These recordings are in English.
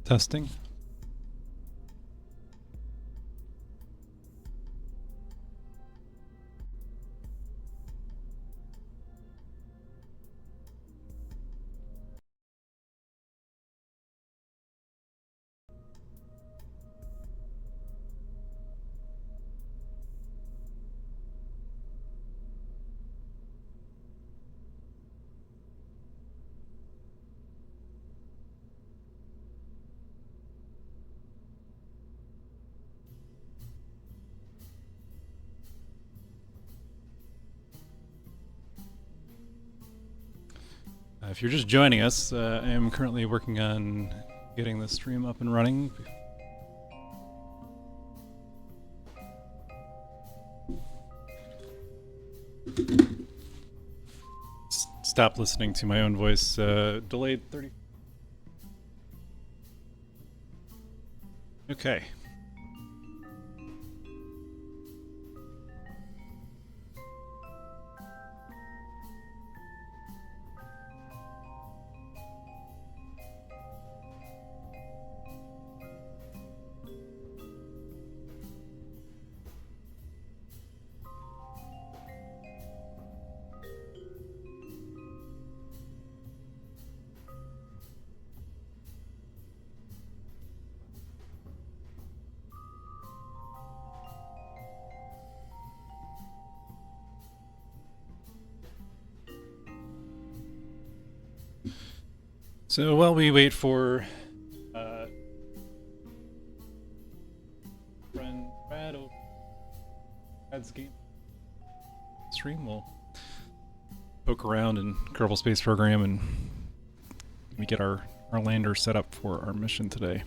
Testing. If you're just joining us, I am currently working on getting the stream up and running. Stop listening to my own voice. Delayed 30. Okay. So while we wait for friend Brad over Brad's game stream, we'll poke around in Kerbal Space Program and we get our lander set up for our mission today.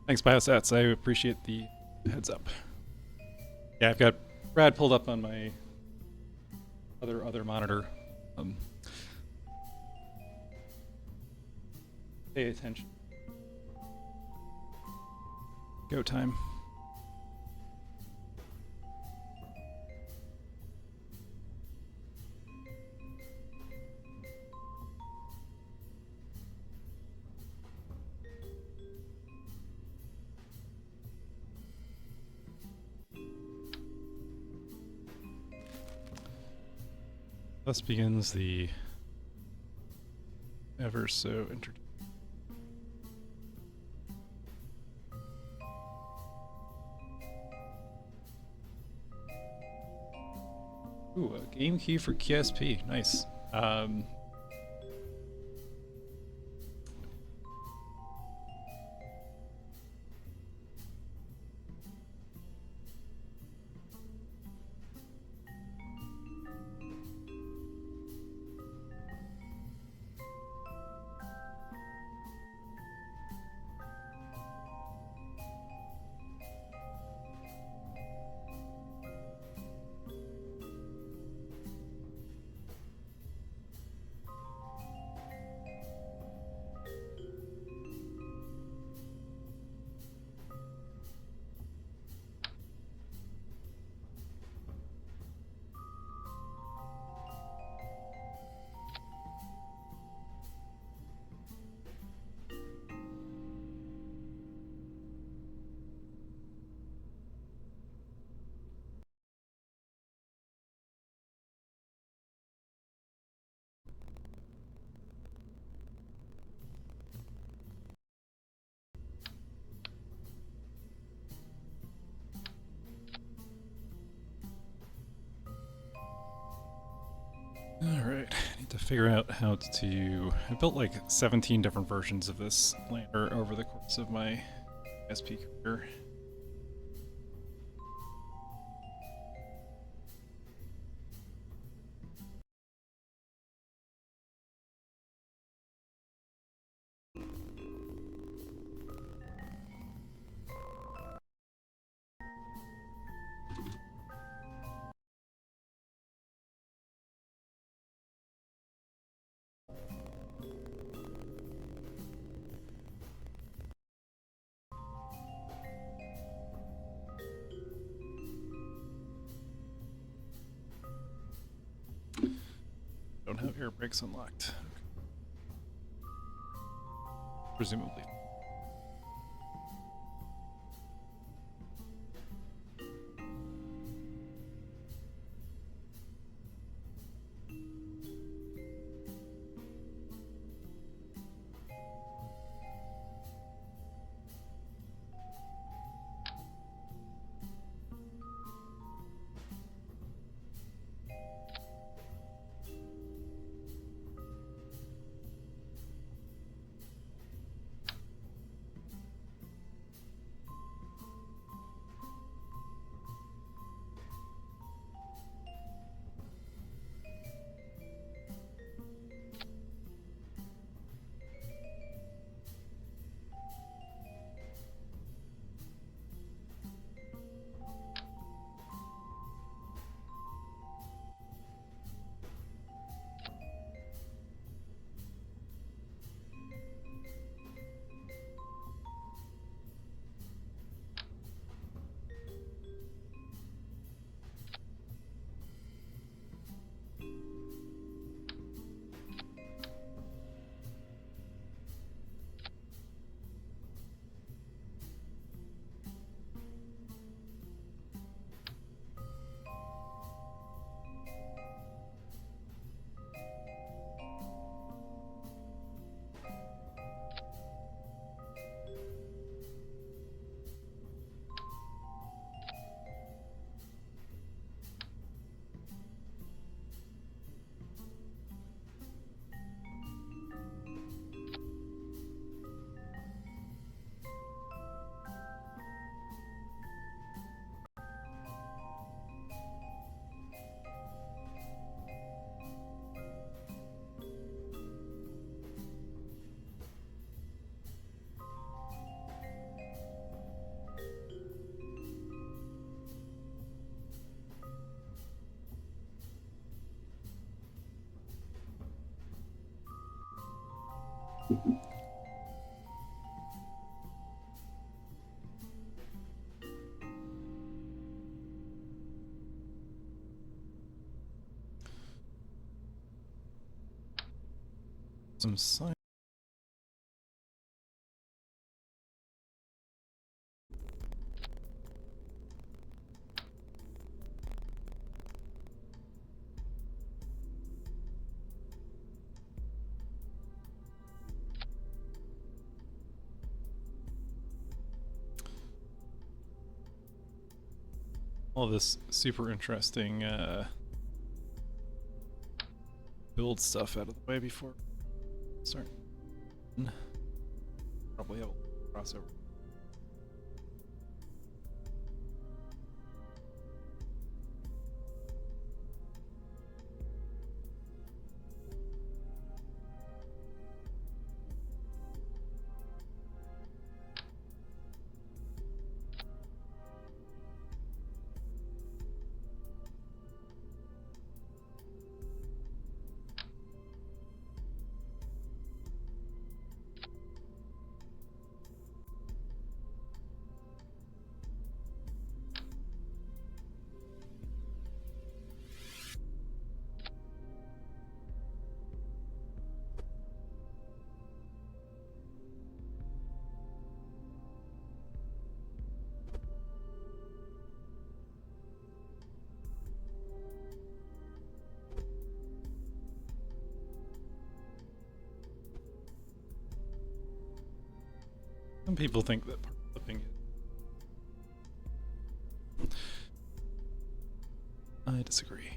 Thanks, Biosats. I appreciate the heads up. Yeah, I've got Brad pulled up on my other monitor. Pay attention. Go time. Thus begins the ever so entertaining. Ooh, a game key for KSP. Nice. Alright, I need to figure out how to... I built like 17 different versions of this lander over the course of my SP career. Don't have air brakes unlocked. Presumably. Some sign. All this super interesting build stuff out of the way before start. Probably have a crossover. Some people think that part flipping is. I disagree.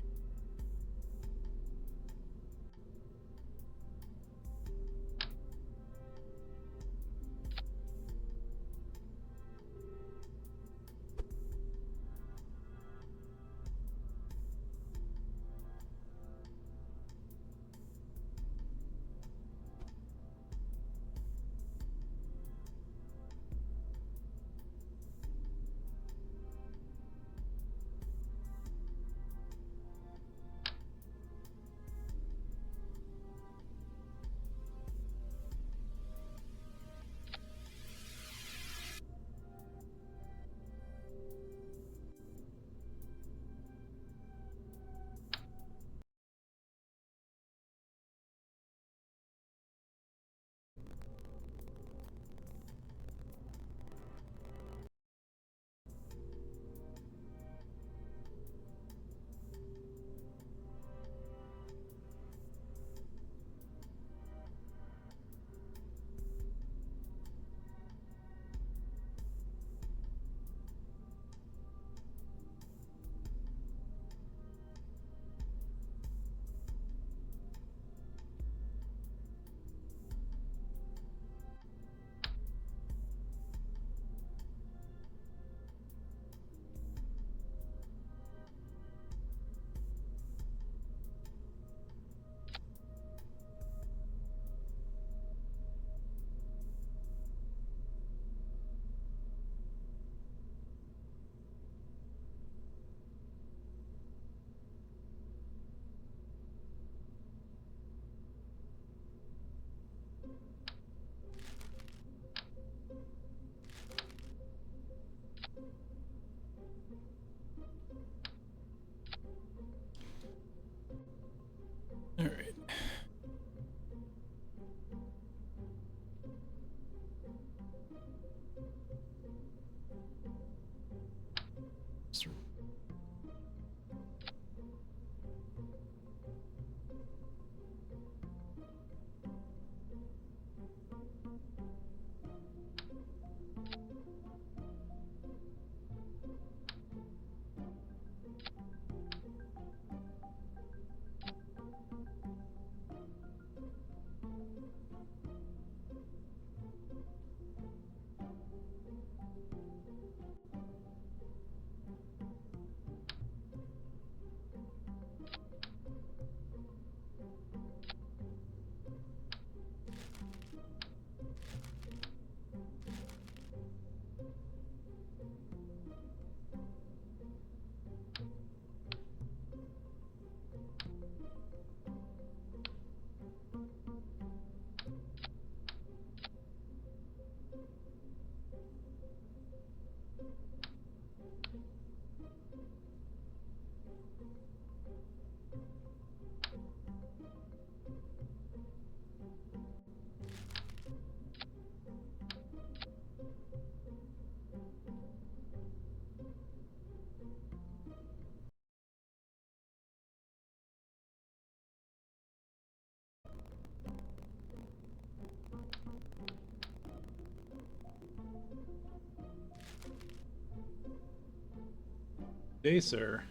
Day, sir.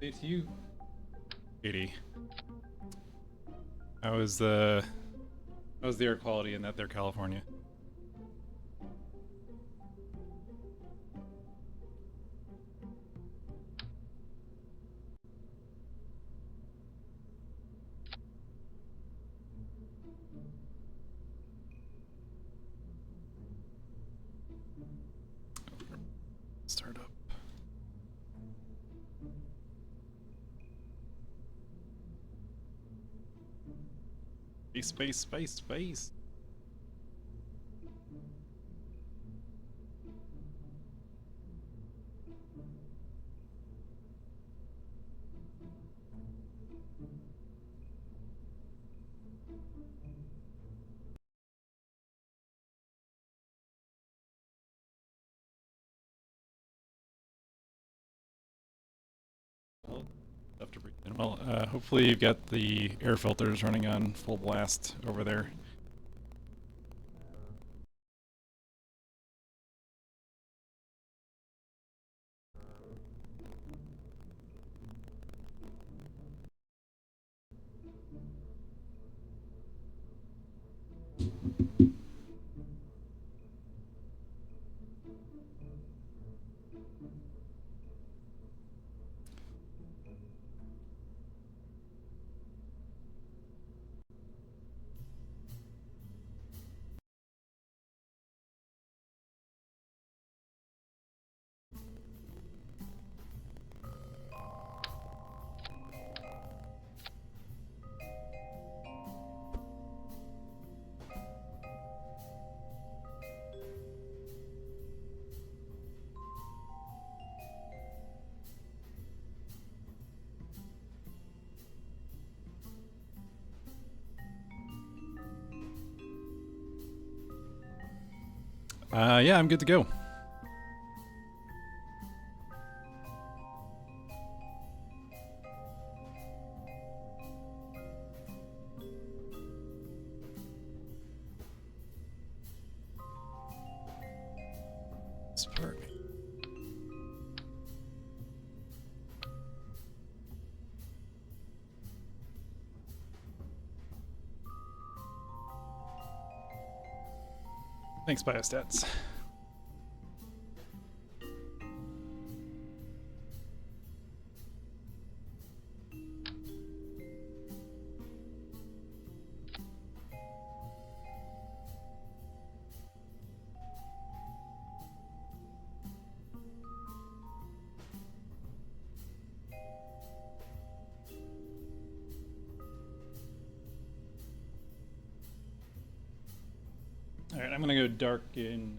Day to you, Katie. How's the air quality in that there California? Start up. Space. Have to breathe in. Well, hopefully you've got the air filters running on full blast over there. Yeah, I'm good to go. Spark. Thanks, Biostats. Alright, I'm gonna go dark in.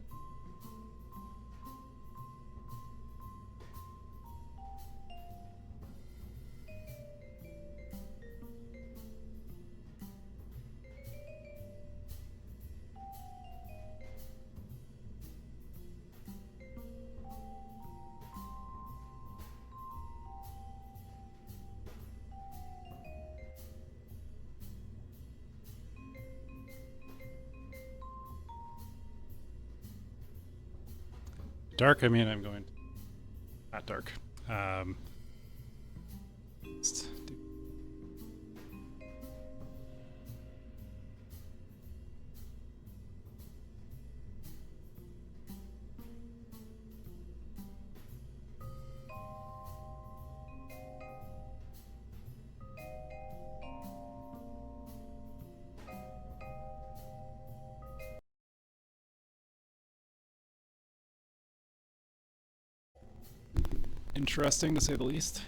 Dark, I mean, I'm going to. Not dark. Let's do- Interesting, to say the least.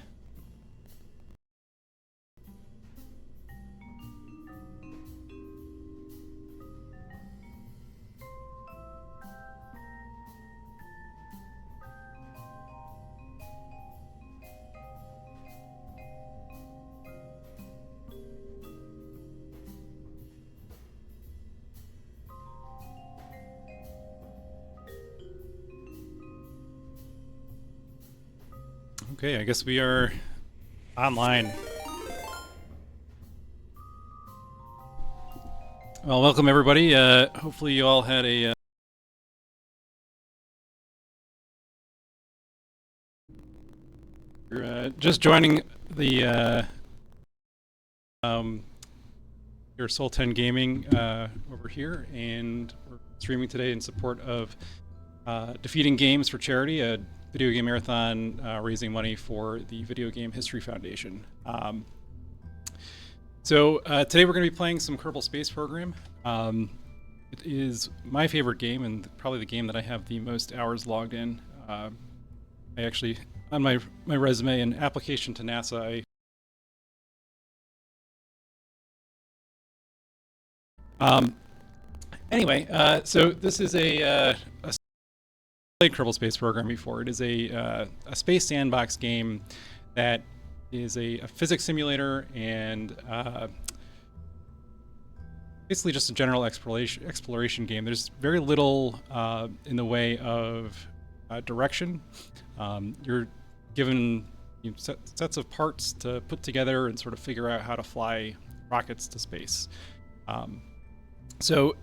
Okay, I guess we are online. Well, welcome everybody. Hopefully you all had a Just joining the your Sol10Gaming over here, and we're streaming today in support of Defeating Games for Charity, a video game marathon raising money for the Video Game History Foundation. Today we're going to be playing some Kerbal Space Program. It is my favorite game and probably the game that I have the most hours logged in. I actually, on my resume and application to NASA, so this is a played Kerbal Space Program before. It is a space sandbox game that is a physics simulator and basically just a general exploration game. There's very little in the way of direction. You're given sets of parts to put together and sort of figure out how to fly rockets to space. I think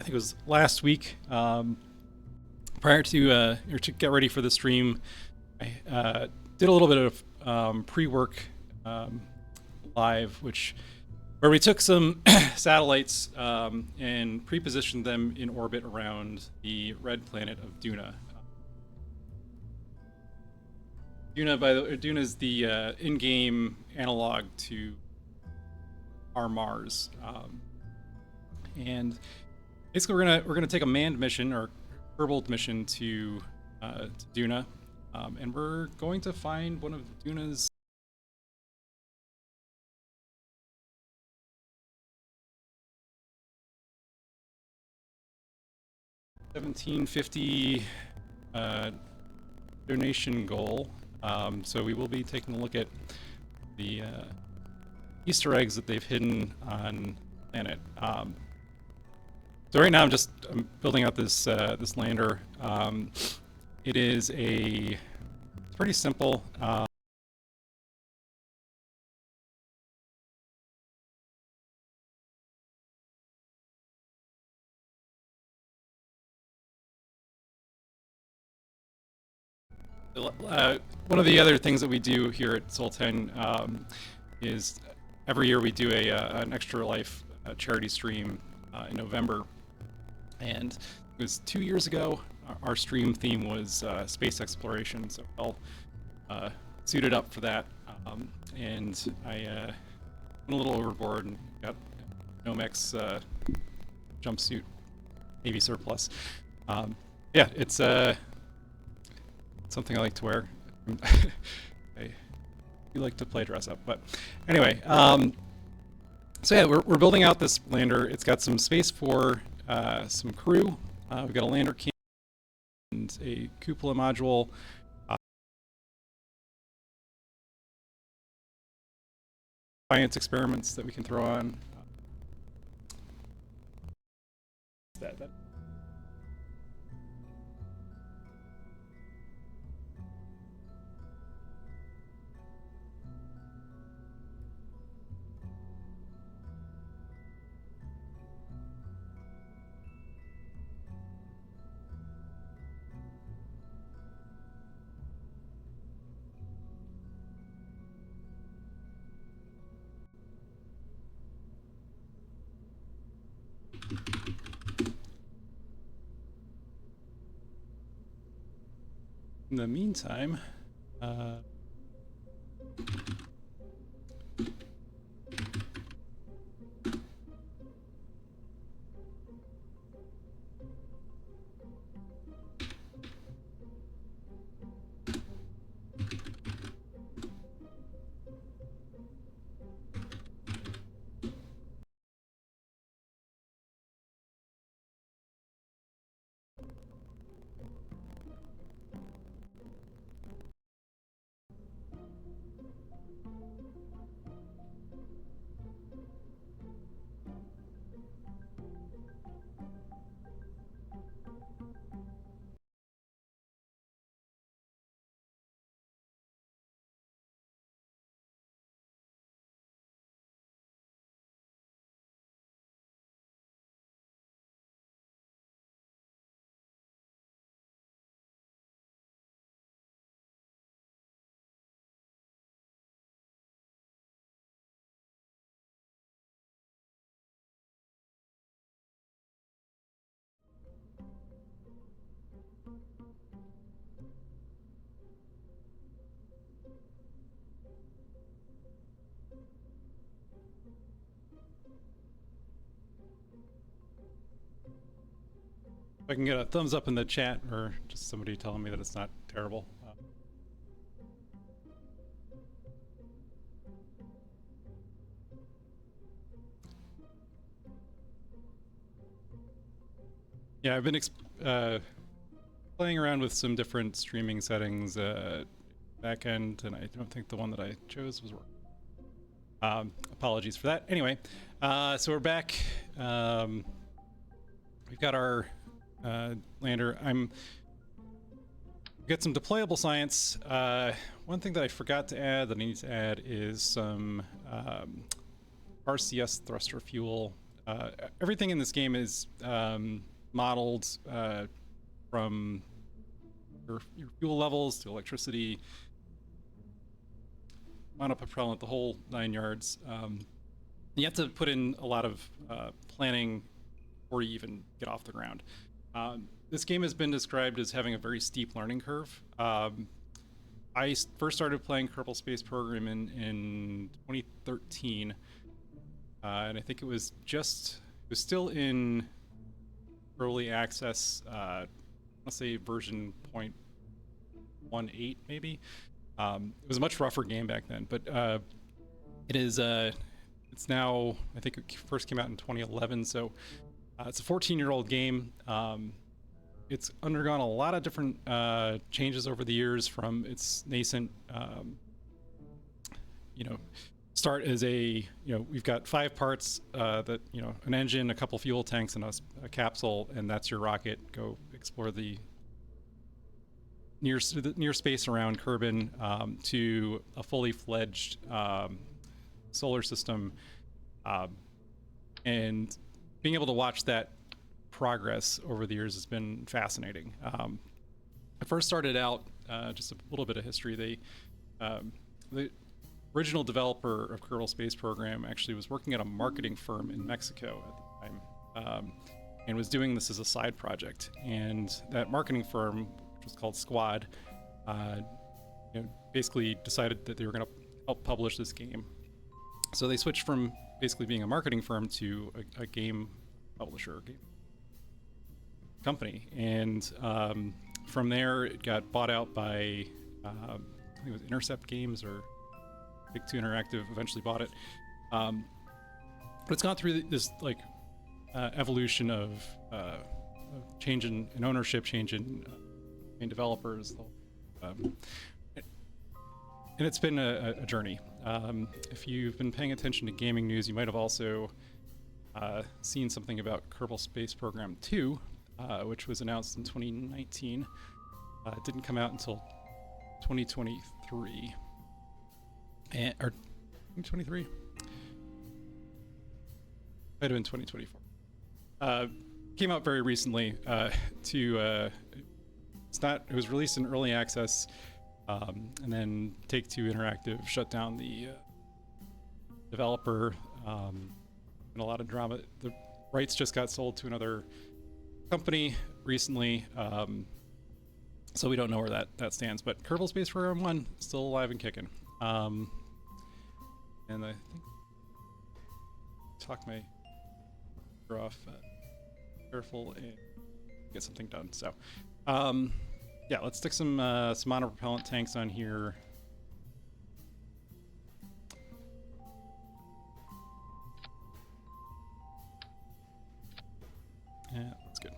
it was last week, prior to get ready for the stream, I did a little bit of pre-work live, where we took some satellites and pre-positioned them in orbit around the red planet of Duna. Duna is the in-game analog to our Mars, and basically we're gonna take a manned mission or Kerbal mission to Duna, and we're going to find one of Duna's $1750 donation goal. So we will be taking a look at the Easter eggs that they've hidden on the planet. So right now I'm building out this this lander. It's pretty simple. One of the other things that we do here at Sol10 is every year we do an Extra Life charity stream in November. And it was 2 years ago. Our stream theme was space exploration, so all suited up for that. And I went a little overboard and got Nomex jumpsuit, Navy surplus. Yeah, it's something I like to wear. I do like to play dress up, but anyway. So yeah, we're building out this lander. It's got some space for some crew. We've got a lander can and a cupola module. Science experiments that we can throw on. That. In the meantime, If I can get a thumbs up in the chat, or just somebody telling me that it's not terrible. Yeah, I've been playing around with some different streaming settings back end, and I don't think the one that I chose was working. Apologies for that. Anyway, so we're back. We've got our lander. We've got some deployable science. One thing that I forgot to add that I need to add is some RCS thruster fuel. Everything in this game is modeled from your fuel levels to electricity, monopropellant, the whole 9 yards. You have to put in a lot of planning before you even get off the ground. This game has been described as having a very steep learning curve. I first started playing Kerbal Space Program in 2013, and I think it was still in early access. Let's say version 0.18 maybe. It was a much rougher game back then, but it's now, I think it first came out in 2011, so it's a 14-year-old game. It's undergone a lot of different changes over the years, from its nascent, start as we've got 5 parts, that, an engine, a couple fuel tanks, and a capsule, and that's your rocket. Go explore the near space around Kerbin, to a fully fledged solar system, and being able to watch that progress over the years has been fascinating. I first started out, just a little bit of history. The original developer of Kerbal Space Program actually was working at a marketing firm in Mexico at the time, and was doing this as a side project. And that marketing firm, which was called Squad, basically decided that they were going to help publish this game. So they switched from basically being a marketing firm to a game publisher, game company. And from there, it got bought out by, I think it was Intercept Games, or Big Two Interactive eventually bought it. But it's gone through this evolution of change in ownership, change in developers, and it's been a journey. If you've been paying attention to gaming news, you might have also seen something about Kerbal Space Program 2, which was announced in 2019. It didn't come out until 2023. Or 2023? Might have been 2024. Came out very recently. It was released in early access, and then Take-Two Interactive shut down the developer, and a lot of drama. The rights just got sold to another company recently, so we don't know where that stands. But Kerbal Space Program 1 still alive and kicking. And I think talk my off, careful, and get something done. So yeah, let's stick some monopropellant tanks on here. Yeah, that's good.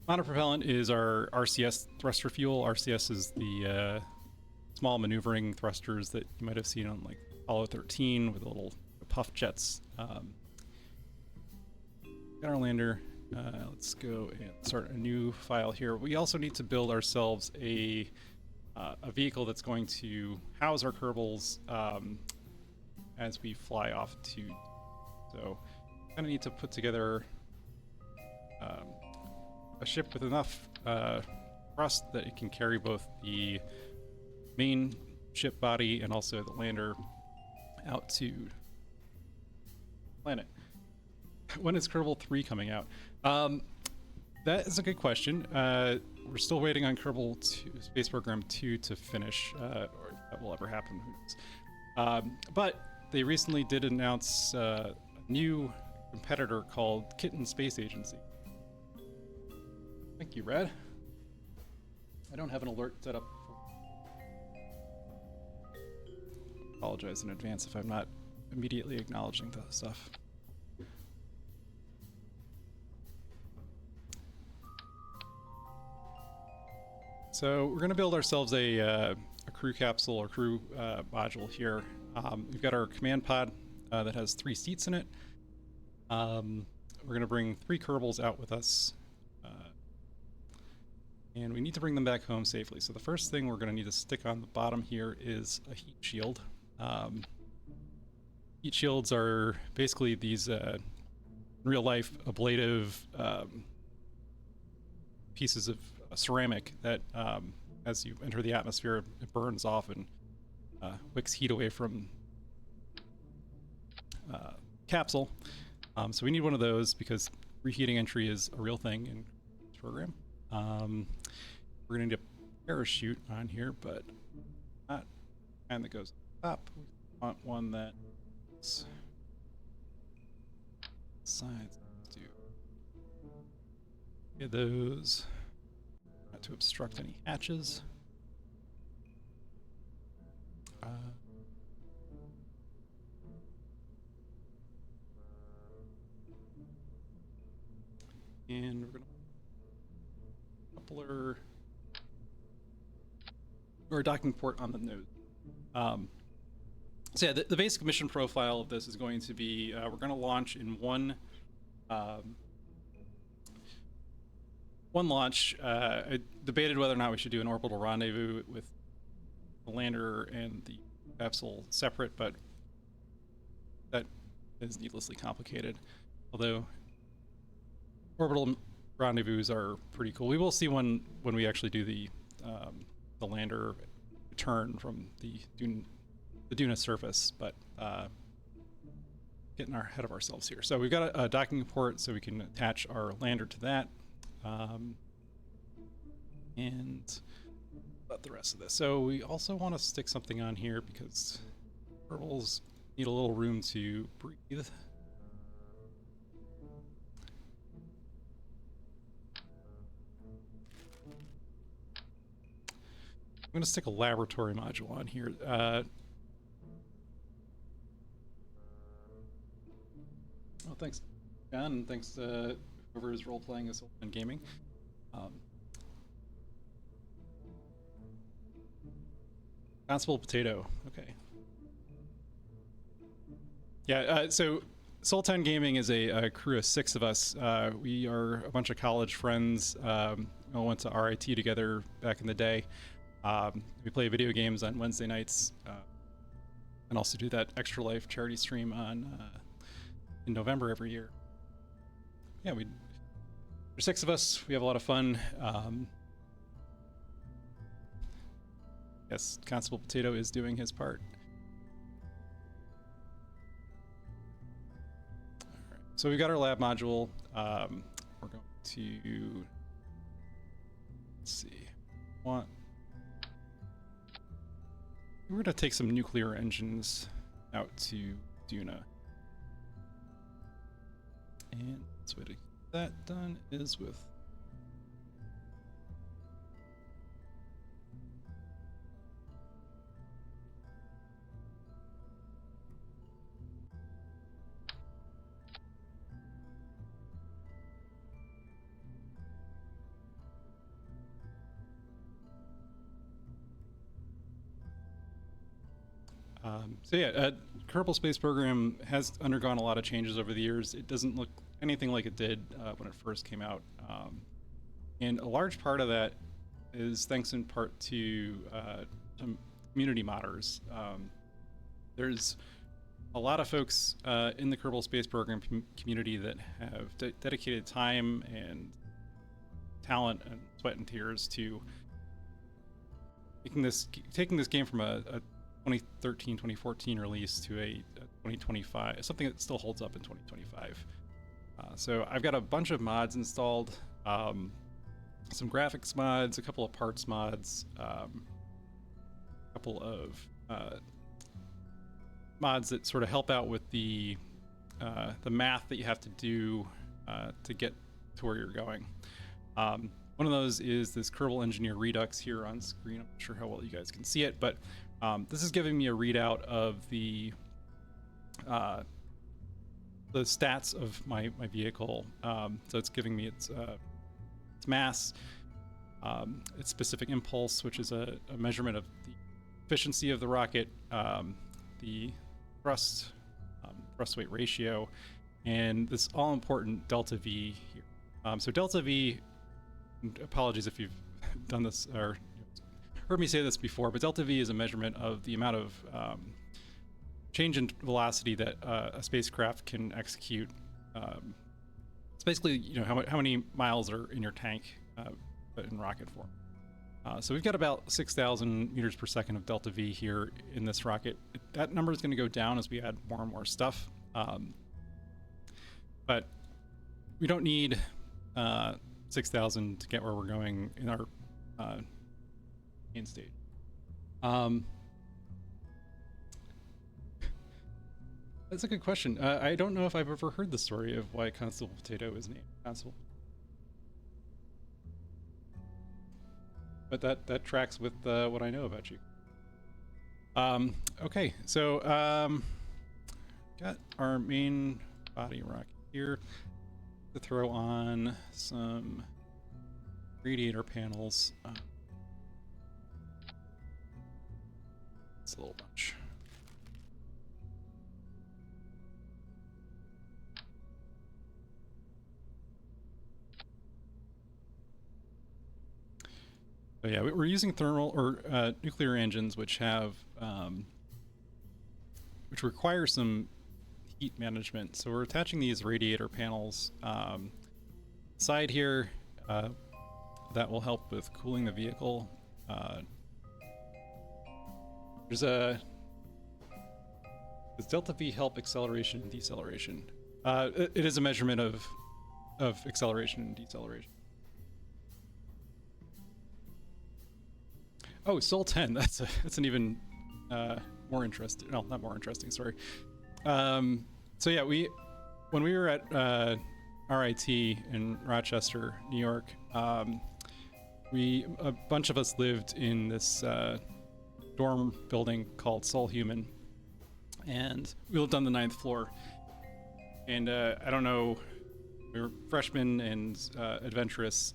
Monopropellant is our RCS thruster fuel. RCS is the small maneuvering thrusters that you might have seen on like Apollo 13 with the little puff jets. Got our lander. Let's go and start a new file here. We also need to build ourselves a vehicle that's going to house our Kerbals as we fly off to. So, kind of need to put together a ship with enough thrust that it can carry both the main ship body and also the lander out to planet. When is Kerbal 3 coming out? That is a good question. We're still waiting on Kerbal 2, Space Program 2 to finish, or if that will ever happen, who knows. But they recently did announce a new competitor called Kitten Space Agency. Thank you, Red. I don't have an alert set up. Apologize in advance if I'm not immediately acknowledging the stuff. So we're going to build ourselves a crew capsule or crew module here. We've got our command pod that has 3 seats in it. We're going to bring 3 Kerbals out with us. And we need to bring them back home safely. So the first thing we're going to need to stick on the bottom here is a heat shield. Heat shields are basically these real-life ablative pieces of ceramic that, as you enter the atmosphere, it burns off and wicks heat away from capsule. So we need one of those because reheating entry is a real thing in this program. We're going to need a parachute on here, but not kind that goes up. We want one that's sides. Do get those not to obstruct any hatches. And we're going to coupler or docking port on the nose. So yeah, the basic mission profile of this is going to be we're going to launch in one launch. I debated whether or not we should do an orbital rendezvous with the lander and the capsule separate, but that is needlessly complicated. Although orbital rendezvous are pretty cool. We will see one when we actually do the lander return from the Duna surface, but getting ahead of ourselves here. So we've got a docking port so we can attach our lander to that. And about the rest of this. So we also want to stick something on here because Kerbals need a little room to breathe. I'm going to stick a laboratory module on here. Oh, thanks, John, and thanks to whoever is role-playing as Sol10Gaming. Constable Potato, okay. Yeah, so Sol10Gaming is a crew of 6 of us. We are a bunch of college friends. We all went to RIT together back in the day. We play video games on Wednesday nights, and also do that Extra Life charity stream on in November every year. Yeah, there's 6 of us. We have a lot of fun. Yes, Constable Potato is doing his part. All right, so we've got our lab module. We're going to let's see. We're going to take some nuclear engines out to Duna. And the way to get that done is with so yeah, Kerbal Space Program has undergone a lot of changes over the years. It doesn't look anything like it did when it first came out. And a large part of that is thanks in part to some community modders. There's a lot of folks in the Kerbal Space Program community that have dedicated time and talent and sweat and tears to taking this game from a 2013, 2014 release to a 2025, something that still holds up in 2025. So I've got a bunch of mods installed, some graphics mods, a couple of parts mods, a couple of mods that sort of help out with the math that you have to do to get to where you're going. One of those is this Kerbal Engineer Redux here on screen. I'm not sure how well you guys can see it, but this is giving me a readout of the stats of my vehicle. So it's giving me its mass, its specific impulse, which is a measurement of the efficiency of the rocket, the thrust weight ratio, and this all important delta V here. So delta V, apologies if you've done this or heard me say this before, but delta V is a measurement of the amount of change in velocity that a spacecraft can execute. It's basically, how many miles are in your tank, but in rocket form. So we've got about 6,000 meters per second of delta V here in this rocket. That number is going to go down as we add more and more stuff. But we don't need 6,000 to get where we're going in our main stage. That's a good question. I don't know if I've ever heard the story of why Constable Potato is named Constable. But that tracks with what I know about you. Okay, so got our main body rocket here. To throw on some radiator panels. It's a little bunch. So yeah, we're using thermal or nuclear engines, which have which require some heat management. So we're attaching these radiator panels side here that will help with cooling the vehicle. Does delta V help acceleration and deceleration? It is a measurement of acceleration and deceleration. Oh, Sol10. That's an even more interesting. No, not more interesting. Sorry. So yeah, when we were at RIT in Rochester, New York, a bunch of us lived in this dorm building called Sol10Gaming, and we lived on the 9th floor. And I don't know, we were freshmen and adventurous,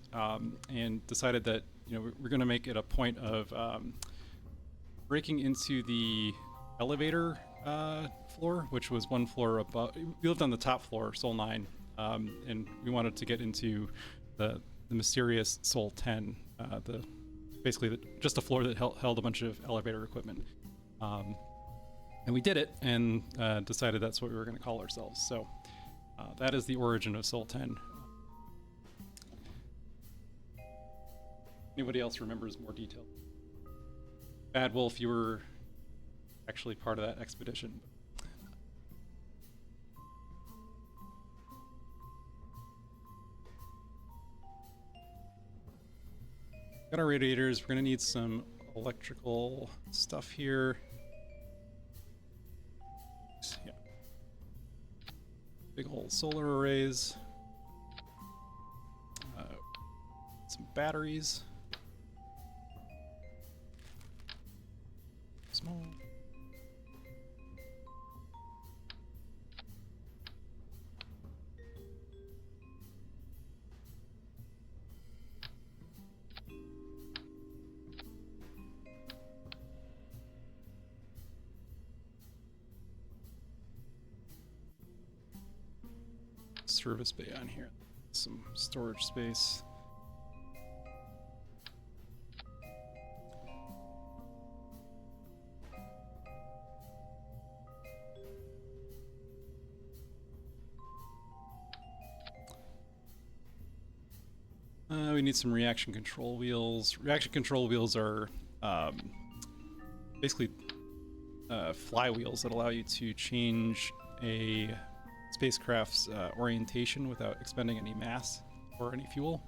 and decided that we're going to make it a point of breaking into the elevator floor, which was one floor above. We lived on the top floor, Sol 9, and we wanted to get into the mysterious Sol 10, basically just a floor that held a bunch of elevator equipment. And we did it, and decided that's what we were going to call ourselves. So that is the origin of Sol 10. Anybody else remembers more detail? Bad Wolf, you were actually part of that expedition. Got our radiators. We're gonna need some electrical stuff here. Yeah. Big old solar arrays. Some batteries. Small. Service bay on here. Some storage space. We need some reaction control wheels. Reaction control wheels are basically flywheels that allow you to change a spacecraft's orientation without expending any mass or any fuel.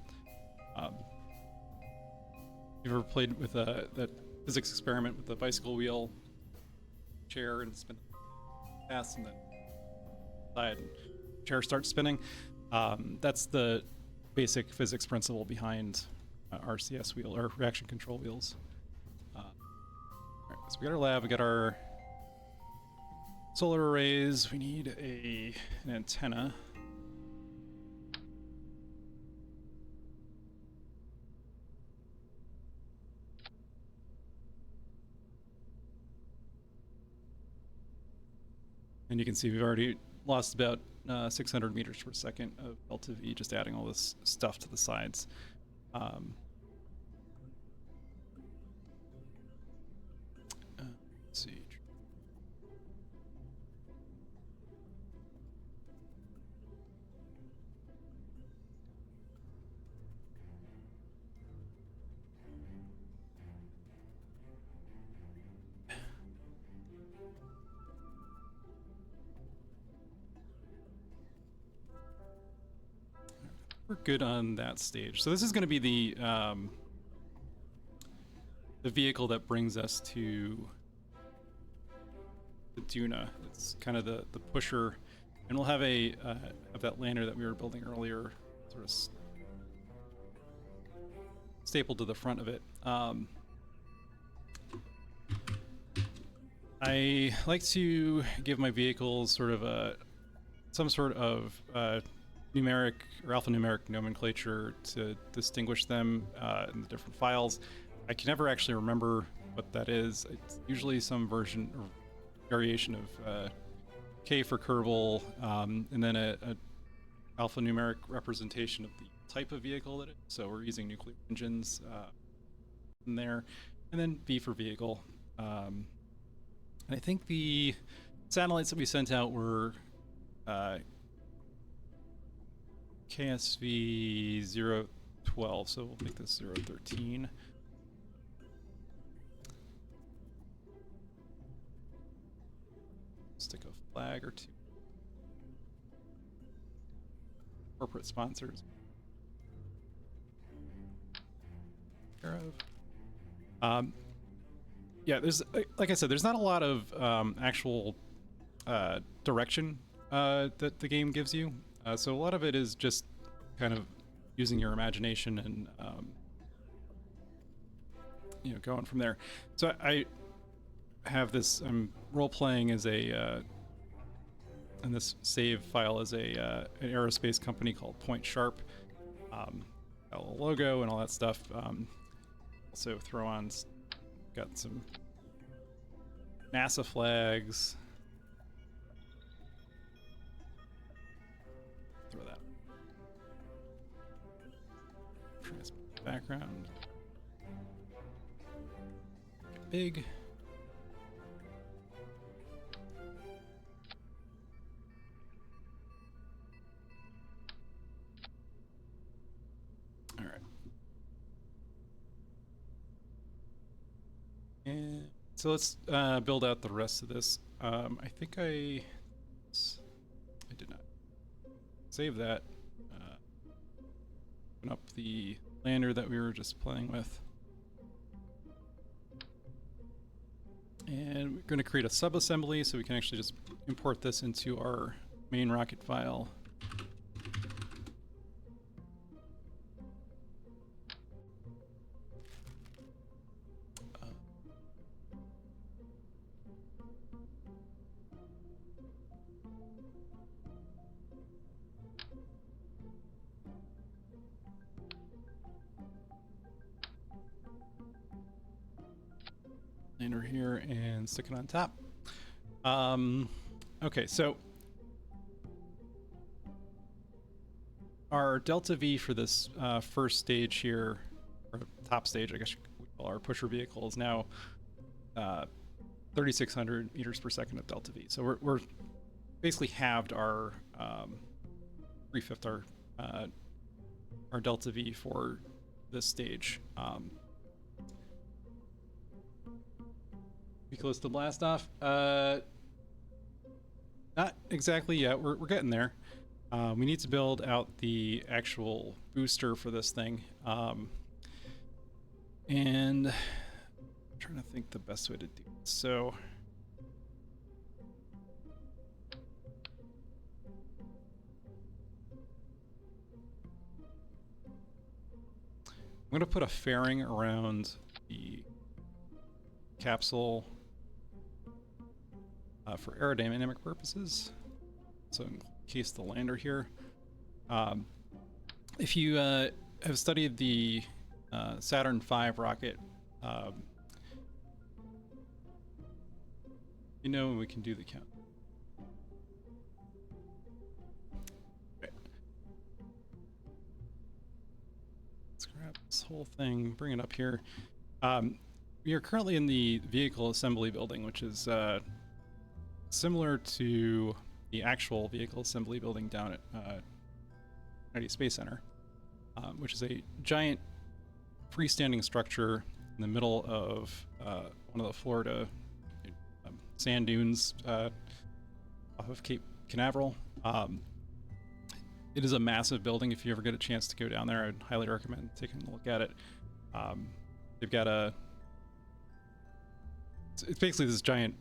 You ever played with that physics experiment with the bicycle wheel chair and spin fast and then side and chair starts spinning? That's the basic physics principle behind RCS wheel or reaction control wheels. All right, so we got our lab, we got our solar arrays. We need an antenna. And you can see we've already lost about 600 meters per second of delta V, just adding all this stuff to the sides. Let's see. We're good on that stage. So this is going to be the vehicle that brings us to the Duna. It's kind of the pusher, and we'll have of that lander that we were building earlier, sort of stapled to the front of it. I like to give my vehicles sort of some sort of numeric or alphanumeric nomenclature to distinguish them in the different files. I can never actually remember what that is. It's usually some version or variation of K for Kerbal, and then a alphanumeric representation of the type of vehicle that it is. So we're using nuclear engines in there, and then V for vehicle. And I think the satellites that we sent out were KSV 012, so we'll make this 013. Stick a flag or two. Corporate sponsors. Yeah, there's, like I said, there's not a lot of actual direction that the game gives you. So a lot of it is just kind of using your imagination and going from there. So I have this. I'm role playing as and this save file is an aerospace company called Point Sharp. Got a little logo and all that stuff. Also throw on. Got some NASA flags. Throw that. Background. Big. All right. And so let's build out the rest of this. I think I did not save that. Open up the lander that we were just playing with. And we're going to create a subassembly so we can actually just import this into our main rocket file. Lander here and stick it on top. Okay, so our delta V for this first stage here, or top stage, I guess you could call our pusher vehicle, is now 3,600 meters per second of delta V. So we're basically halved our 3/5 our delta V for this stage. Be close to blast off. Not exactly yet. We're getting there. We need to build out the actual booster for this thing. And I'm trying to think the best way to do it. So going to put a fairing around the capsule for aerodynamic purposes. So in case the lander here. If you have studied the Saturn V rocket, you know we can do the count. Okay. Let's grab this whole thing, bring it up here. We are currently in the vehicle assembly building, which is similar to the actual vehicle assembly building down at Kennedy Space Center, which is a giant freestanding structure in the middle of one of the Florida sand dunes off of Cape Canaveral. It is a massive building. If you ever get a chance to go down there, I'd highly recommend taking a look at it. They've got it's basically this giant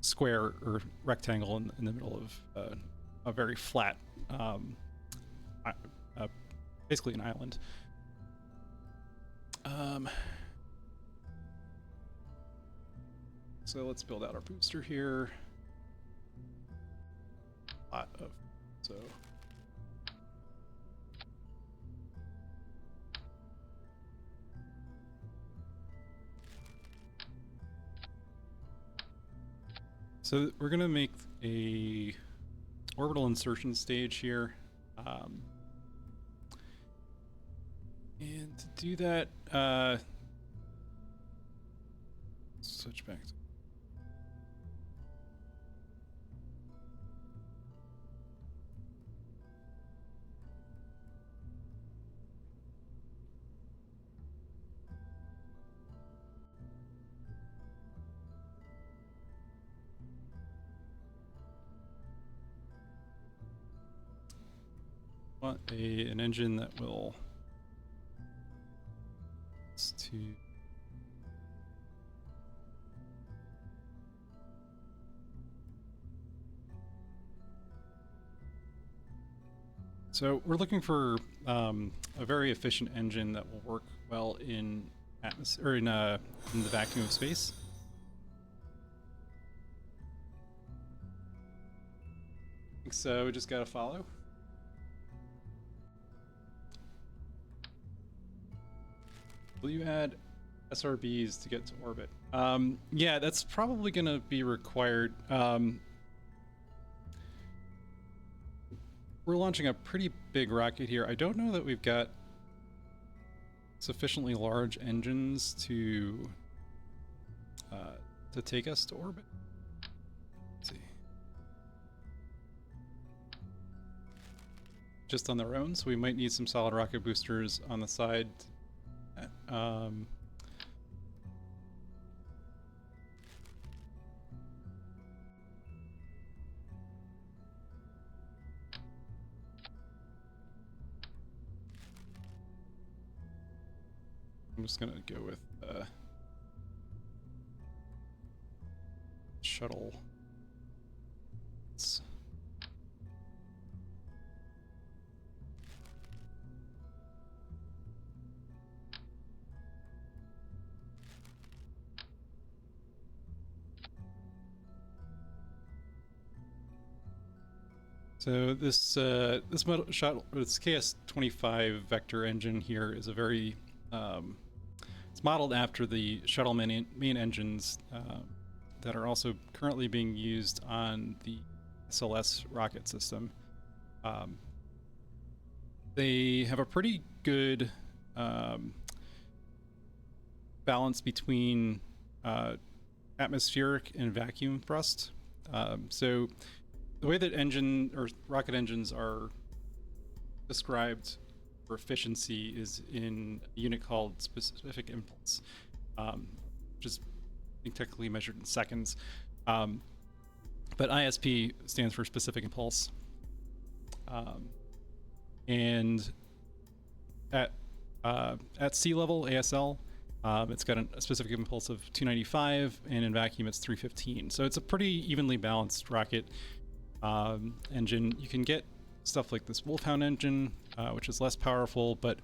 square or rectangle in the middle of a very flat, basically an island. So let's build out our booster here. A lot of So we're gonna make a orbital insertion stage here, and to do that, switch back to want an engine that will So we're looking for a very efficient engine that will work well in atmosphere, or in the vacuum of space. So we just gotta follow. Will you add SRBs to get to orbit? Yeah, that's probably gonna be required. We're launching a pretty big rocket here. I don't know that we've got sufficiently large engines to take us to orbit. Let's see. Just on their own, so we might need some solid rocket boosters on the side. I'm just gonna go with shuttle. So this this KS-25 vector engine here is a very it's modeled after the shuttle main engines that are also currently being used on the SLS rocket system. They have a pretty good balance between atmospheric and vacuum thrust. So the way that engine or rocket engines are described for efficiency is in a unit called specific impulse, which is technically measured in seconds. But ISP stands for specific impulse. And at sea level, ASL, it's got a specific impulse of 295, and in vacuum it's 315. So it's a pretty evenly balanced rocket engine. You can get stuff like this Wolfhound engine, which is less powerful, but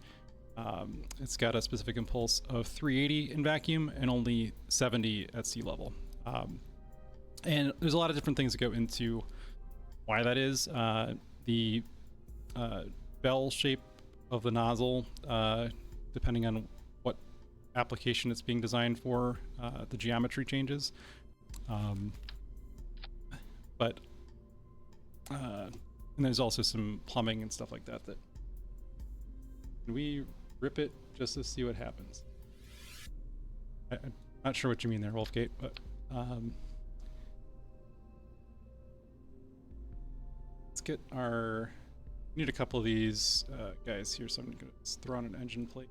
It's got a specific impulse of 380 in vacuum and only 70 at sea level. And there's a lot of different things that go into why that is. The bell shape of the nozzle, depending on what application it's being designed for, the geometry changes. But and there's also some plumbing and stuff like that. Can we rip it just to see what happens? I'm not sure what you mean there, Wolfgate, but let's get our. We need a couple of these guys here, so I'm gonna throw on an engine plate.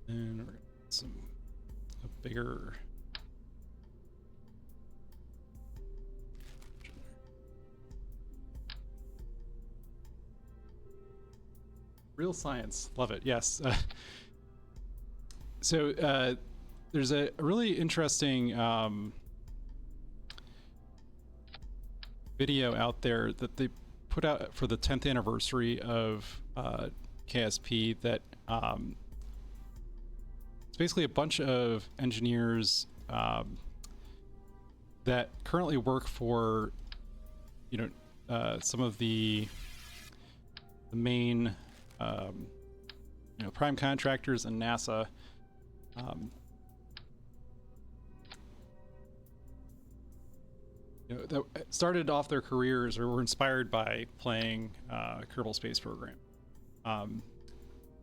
And we're gonna get a bigger. Real science, love it. Yes. So there's a really interesting video out there that they put out for the 10th anniversary of KSP that it's basically a bunch of engineers that currently work for, some of the main, prime contractors and NASA. That started off their careers or were inspired by playing Kerbal Space Program.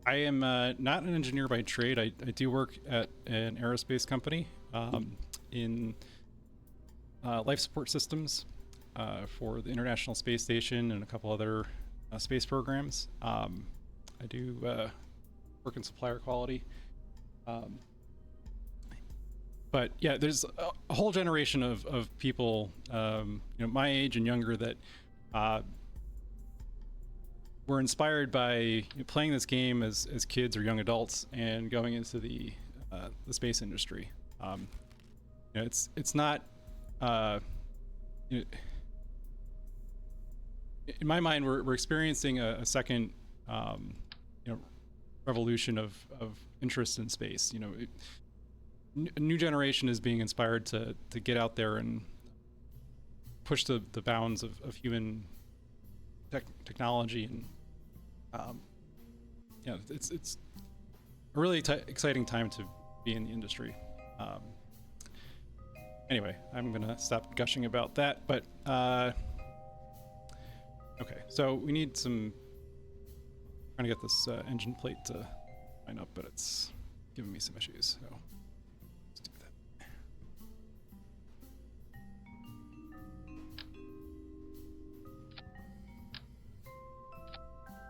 I am not an engineer by trade. I do work at an aerospace company in life support systems for the International Space Station and a couple other space programs. I do work in supplier quality. But yeah, there's a whole generation of people, my age and younger that were inspired by playing this game as kids or young adults and going into the space industry. It's not. In my mind, we're experiencing a second, revolution of interest in space. A new generation is being inspired to get out there and push the bounds of human technology, and it's a really exciting time to be in the industry. Anyway, I'm gonna stop gushing about that, but okay, so we need trying to get this engine plate to line up, but it's giving me some issues, so let's do that.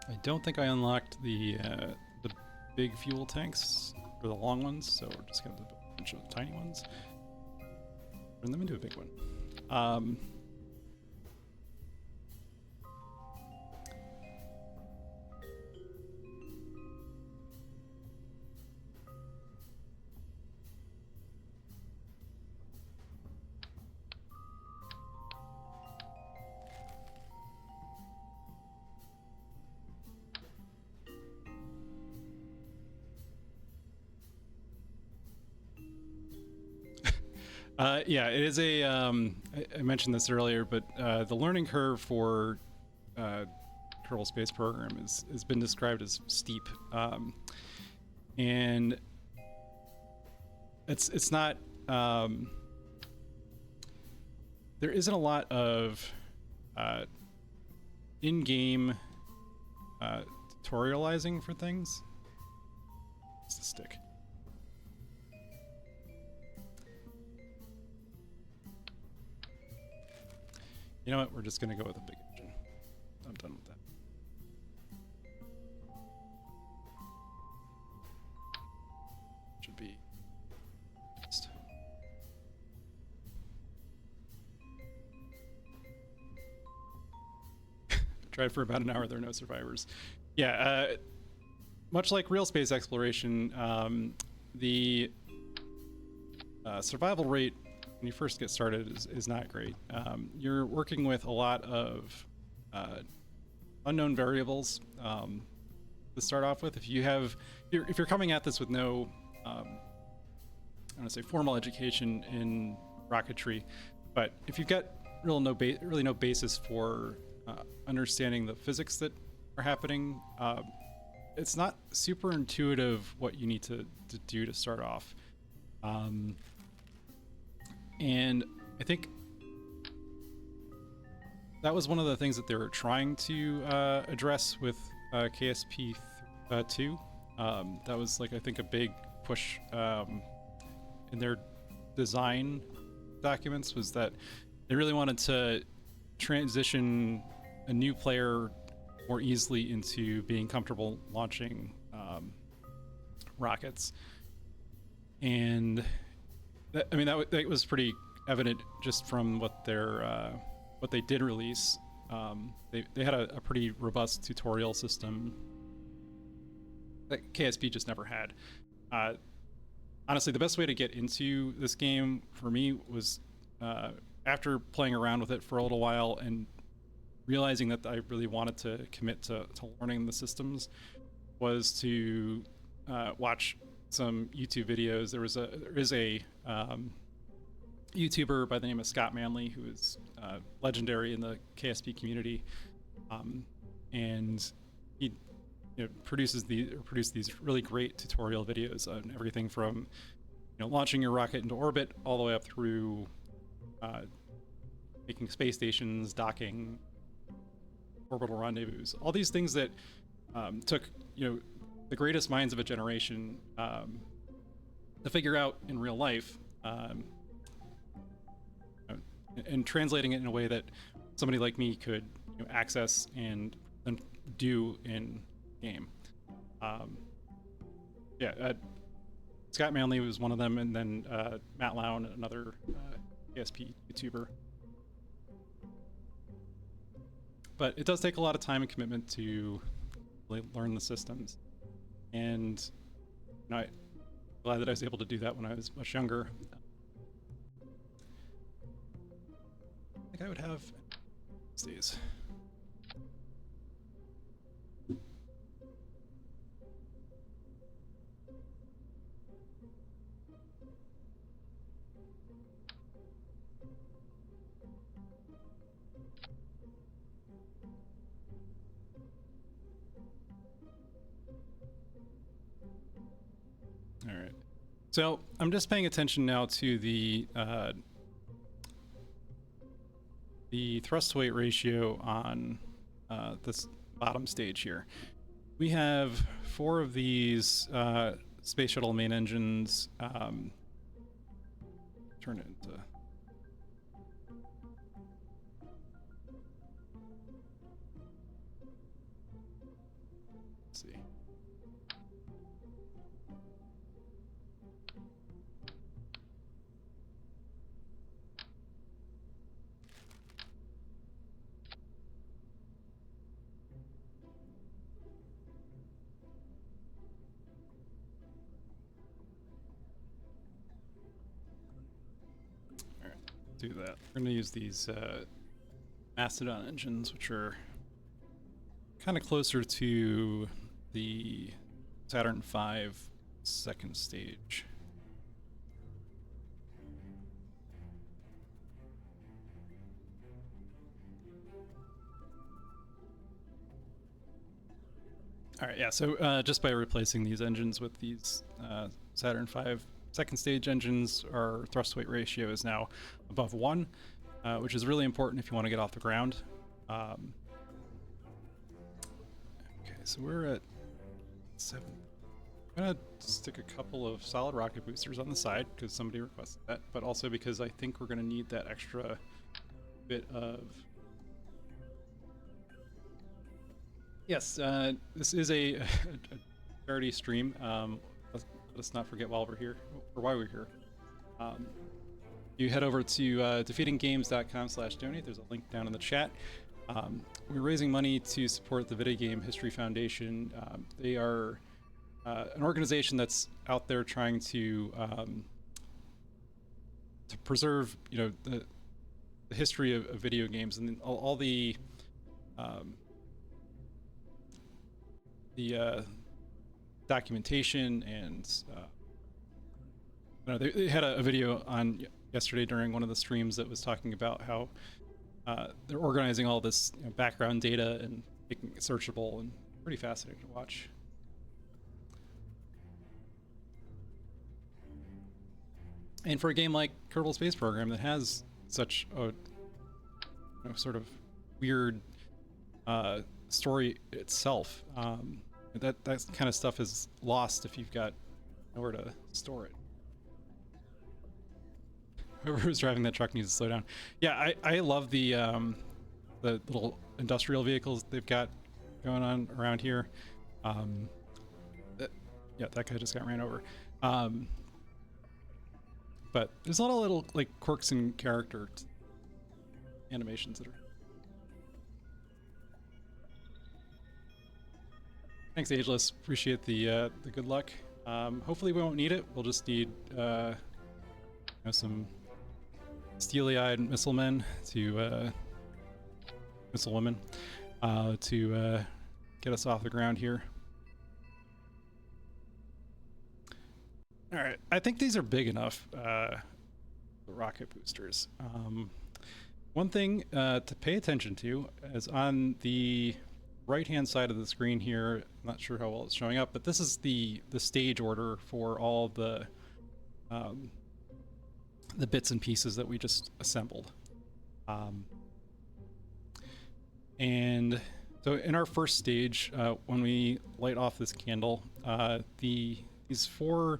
I don't think I unlocked the big fuel tanks, or the long ones, so we're just gonna do a bunch of tiny ones. Turn them into a big one. Yeah, it is a. I mentioned this earlier, but the learning curve for Kerbal Space Program has been described as steep, and it's not. There isn't a lot of in-game tutorializing for things. It's the stick. You know what? We're just gonna go with a big engine. I'm done with that. Should be. Tried for about an hour. There are no survivors. Yeah. much like real space exploration, the survival rate when you first get started is not great. You're working with a lot of unknown variables to start off with. If you're coming at this with no, I want to say formal education in rocketry, but if you've got really no basis for understanding the physics that are happening, it's not super intuitive what you need to do to start off. And I think that was one of the things that they were trying to address with KSP 2. That was like, I think, a big push in their design documents, was that they really wanted to transition a new player more easily into being comfortable launching rockets. And that was pretty evident just from what they did release. They had a pretty robust tutorial system that KSP just never had. Honestly, the best way to get into this game for me was after playing around with it for a little while and realizing that I really wanted to commit to learning the systems, was to watch some YouTube videos. There is a YouTuber by the name of Scott Manley, who is legendary in the KSP community, and he produced these really great tutorial videos on everything from launching your rocket into orbit all the way up through making space stations, docking, orbital rendezvous, all these things that took the greatest minds of a generation to figure out in real life, and translating it in a way that somebody like me could access and do in game. Scott Manley was one of them, and then Matt Lown, another KSP YouTuber. But it does take a lot of time and commitment to really learn the systems, and I'm glad that I was able to do that when I was much younger. I think I would have these. All right. So I'm just paying attention now to the thrust to weight ratio on this bottom stage here. We have 4 of these space shuttle main engines. Turn it into. Let's see. Do that. We're going to use these Mastodon engines, which are kind of closer to the Saturn V second stage. All right, yeah, so just by replacing these engines with these Saturn V second stage engines, our thrust weight ratio is now above 1, which is really important if you want to get off the ground. Okay, so we're at 7. I'm gonna stick a couple of solid rocket boosters on the side because somebody requested that, but also because I think we're gonna need that extra bit of. Yes, this is a charity stream. Let's not forget why we're here. You head over to defeatinggames.com/donate. There's a link down in the chat. We're raising money to support the Video Game History Foundation. They are an organization that's out there trying to preserve, you know, the history of video games and all the documentation and they had a video on yesterday during one of the streams that was talking about how they're organizing all this, you know, background data and making it searchable, and pretty fascinating to watch. And for a game like Kerbal Space Program that has such a, you know, sort of weird story itself, that kind of stuff is lost if you've got nowhere to store it. Whoever was driving that truck needs to slow down. Yeah, I love the little industrial vehicles they've got going on around here. Yeah, that guy just got ran over. But there's a lot of little like quirks and character animations that are. Thanks, Ageless. Appreciate the good luck. Hopefully we won't need it. We'll just need you know, some steely-eyed missile men to missile women to get us off the ground here. All right, I think these are big enough, the rocket boosters. One thing to pay attention to is on the right-hand side of the screen here. I'm not sure how well it's showing up, but this is the stage order for all the bits and pieces that we just assembled. And so in our first stage, when we light off this candle, these 4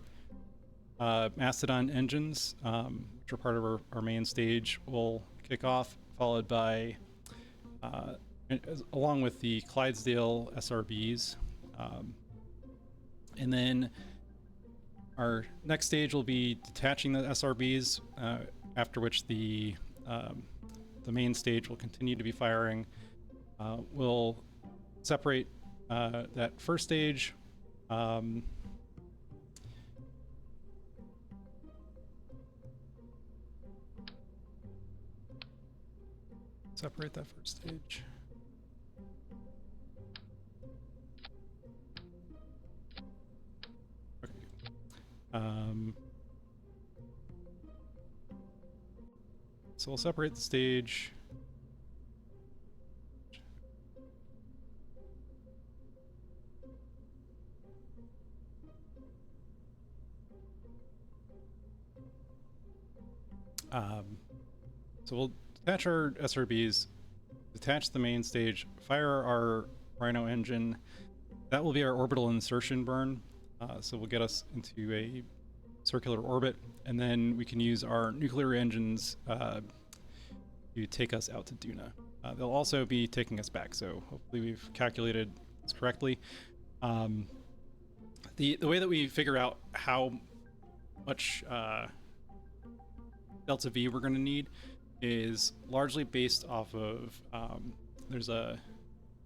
Mastodon engines, which are part of our main stage, will kick off, followed by, along with the Clydesdale SRBs. And then our next stage will be detaching the SRBs, after which the main stage will continue to be firing. We'll separate that first stage. Separate that first stage. Okay. So we'll separate the stage. So we'll detach our SRBs, detach the main stage, fire our Rhino engine. That will be our orbital insertion burn. So we'll get us into a circular orbit, and then we can use our nuclear engines to take us out to Duna. They'll also be taking us back, so hopefully we've calculated this correctly. The way that we figure out how much Delta V we're going to need is largely based off of, there's a,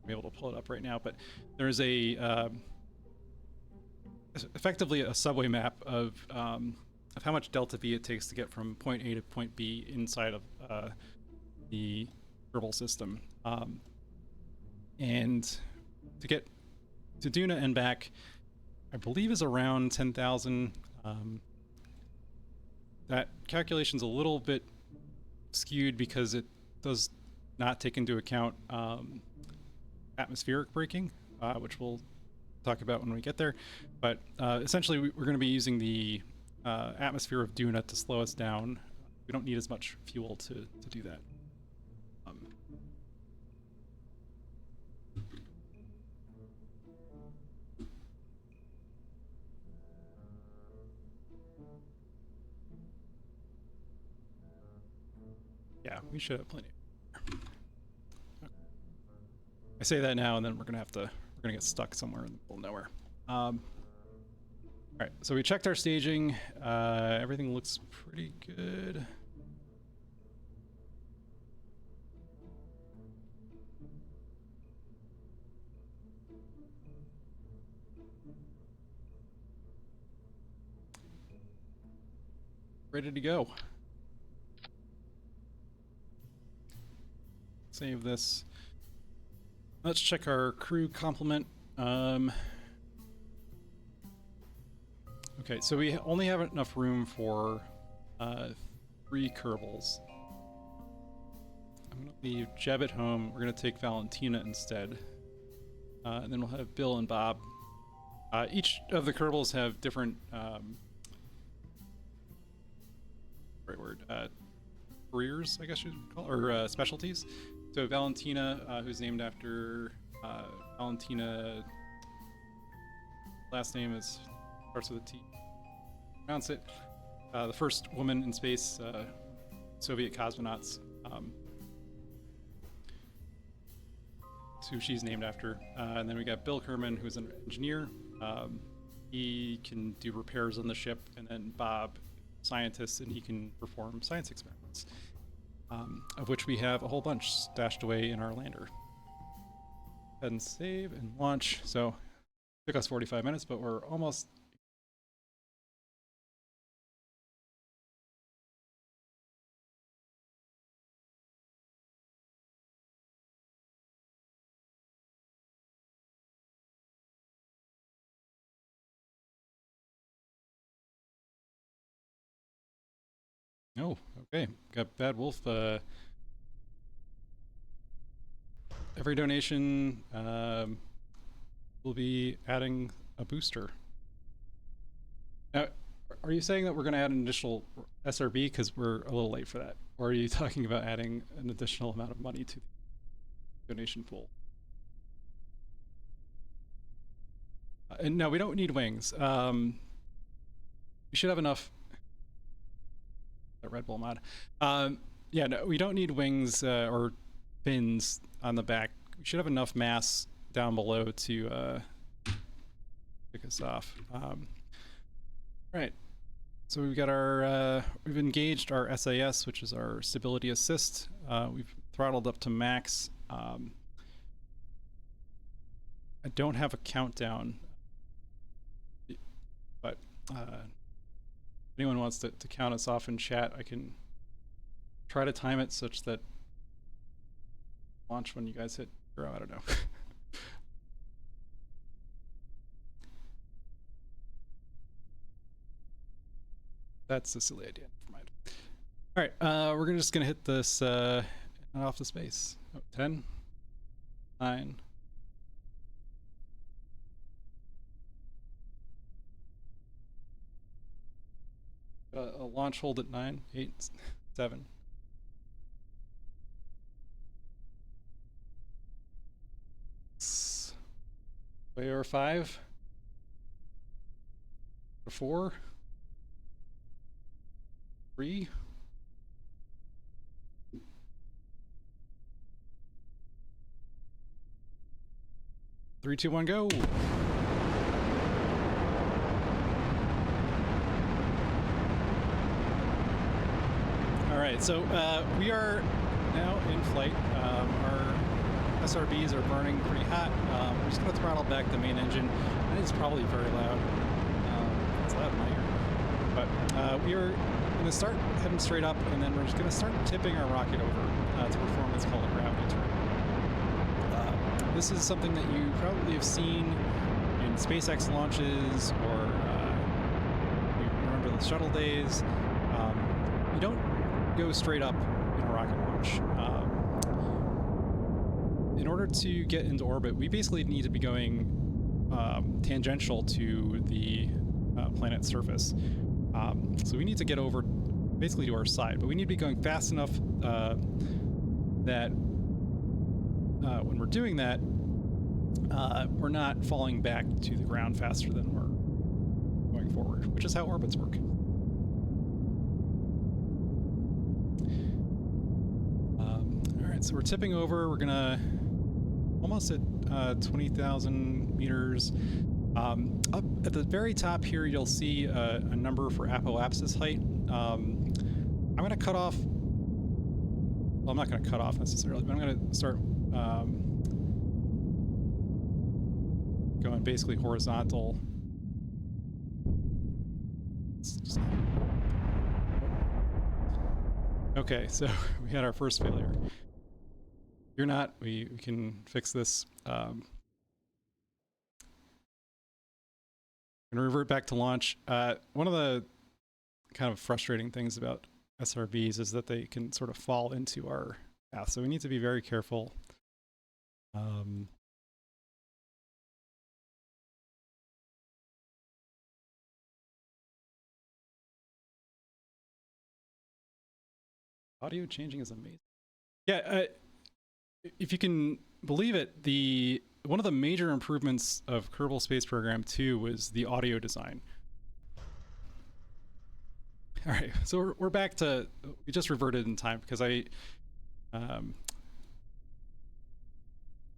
I'm able to pull it up right now, but there's a, effectively a subway map of how much Delta V it takes to get from point A to point B inside of the Kerbal system. And to get to Duna and back, I believe is around 10,000. That calculation's a little bit skewed because it does not take into account atmospheric braking, which we'll talk about when we get there. But essentially, we're going to be using the atmosphere of Duna to slow us down. We don't need as much fuel to do that. Yeah, we should have plenty. Okay. I say that now, and then we're gonna get stuck somewhere in the middle of nowhere. All right, so we checked our staging. Everything looks pretty good. ready to go. Save this. Let's check our crew complement. Okay, so we only have enough room for 3 Kerbals. I'm gonna leave Jeb at home. We're gonna take Valentina instead. And then we'll have Bill and Bob. Each of the Kerbals have different careers, I guess you'd call it, or specialties. So Valentina, who's named after Valentina, last name starts with a T. Pronounce it. The first woman in space, Soviet cosmonauts. Who she's named after. And then we got Bill Kerman, who's an engineer. He can do repairs on the ship, and then Bob, scientist, and he can perform science experiments, of which we have a whole bunch stashed away in our lander. Go ahead and save and launch. So it took us 45 minutes, but we're almost. Oh, okay. Got Bad Wolf. Every donation will be adding a booster. Now, are you saying that we're going to add an additional SRB because we're a little late for that? Or are you talking about adding an additional amount of money to the donation pool? And no, we don't need wings. We should have enough. Red Bull mod. Yeah, no, we don't need wings or fins on the back. We should have enough mass down below to pick us off. Right. So we've got our we've engaged our SAS, which is our stability assist. We've throttled up to max. I don't have a countdown, but if anyone wants to count us off in chat, I can try to time it such that launch when you guys hit 0. I don't know. That's a silly idea. Never mind. All right, we're just gonna hit this off the space. 10, 9. A launch hold at 9, 8, 7. Way over 5. 4. 3. 3, 2, 1, go. Alright, so we are now in flight. Our SRBs are burning pretty hot. We're just going to throttle back the main engine. And it's probably very loud. It's loud in my ear. But we are going to start heading straight up, and then we're just going to start tipping our rocket over to perform what's called a gravity turn. This is something that you probably have seen in SpaceX launches, or you remember the shuttle days. You don't go straight up in a rocket launch. In order to get into orbit, we basically need to be going tangential to the planet's surface. So we need to get over basically to our side, but we need to be going fast enough that when we're doing that, we're not falling back to the ground faster than we're going forward, which is how orbits work. So we're tipping over. We're gonna almost at 20,000 meters. Up at the very top here, you'll see a number for apoapsis height. I'm gonna cut off. Well, I'm not gonna cut off necessarily, but I'm gonna start going basically horizontal. Okay, so we had our first failure. You're not. We can fix this. Gonna revert back to launch. One of the kind of frustrating things about SRBs is that they can sort of fall into our path, so we need to be very careful. Audio changing is amazing. Yeah, if you can believe it, one of the major improvements of Kerbal Space Program 2 was the audio design. All right, so we're back to, we just reverted in time because let's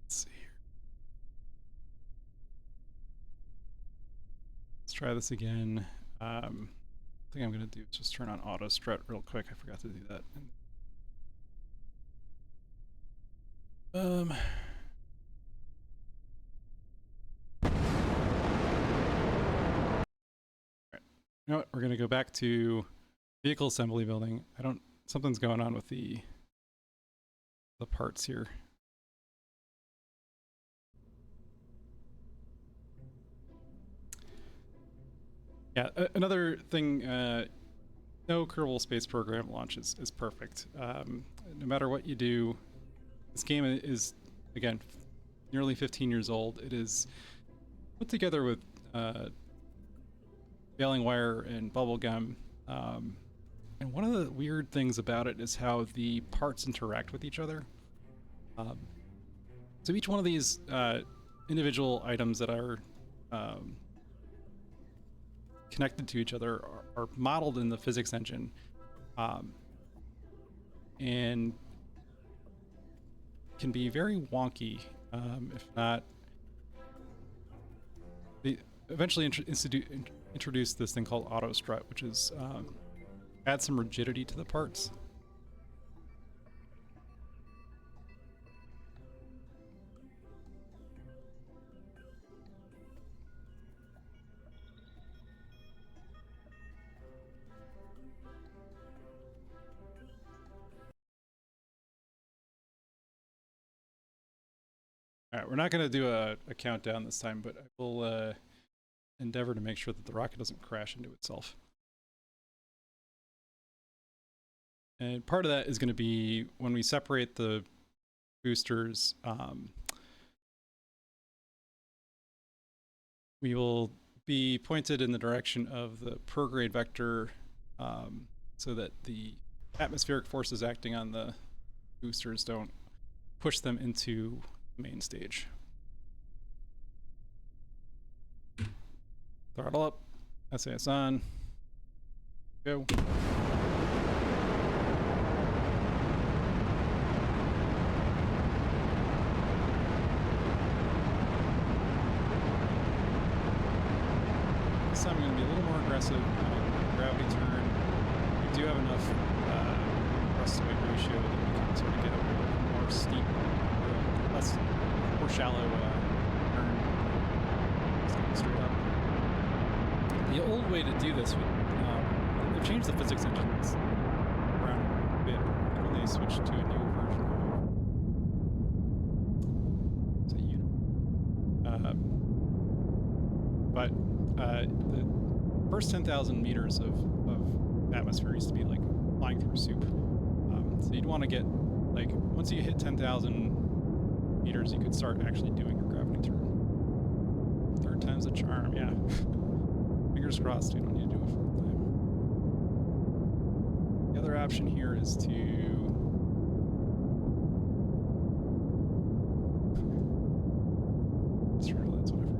see here. Let's try this again. I think I'm gonna do is just turn on auto strut real quick. I forgot to do that. Right. You know what? We're gonna go back to vehicle assembly building. Something's going on with the parts here. Yeah, another thing, no Kerbal Space Program launch is perfect. No matter what you do, this game is, again, nearly 15 years old. It is put together with baling wire and bubble gum. And one of the weird things about it is how the parts interact with each other. So each one of these individual items that are connected to each other are modeled in the physics engine, and can be very wonky, if not. They eventually introduced this thing called auto strut, which is add some rigidity to the parts. All right, we're not going to do a countdown this time, but I will endeavor to make sure that the rocket doesn't crash into itself. And part of that is going to be when we separate the boosters, we will be pointed in the direction of the prograde vector, so that the atmospheric forces acting on the boosters don't push them into the main stage. Throttle up, SAS on, go. This time I'm going to be a little more aggressive on gravity turn. We do have enough thrust to weight ratio that we can sort of get a more steep, more shallow turn. Straight up. The old way to do this would, they've changed the physics engines around a bit when they switched to a new version of, say, but the first 10,000 meters of atmosphere used to be like flying through soup. So you'd want to get, like, once you hit 10,000 meters, you could start actually doing your gravity turn. Third time's a charm, yeah. Fingers crossed, we don't need to do it fourth time. The other option here is to just realize whatever.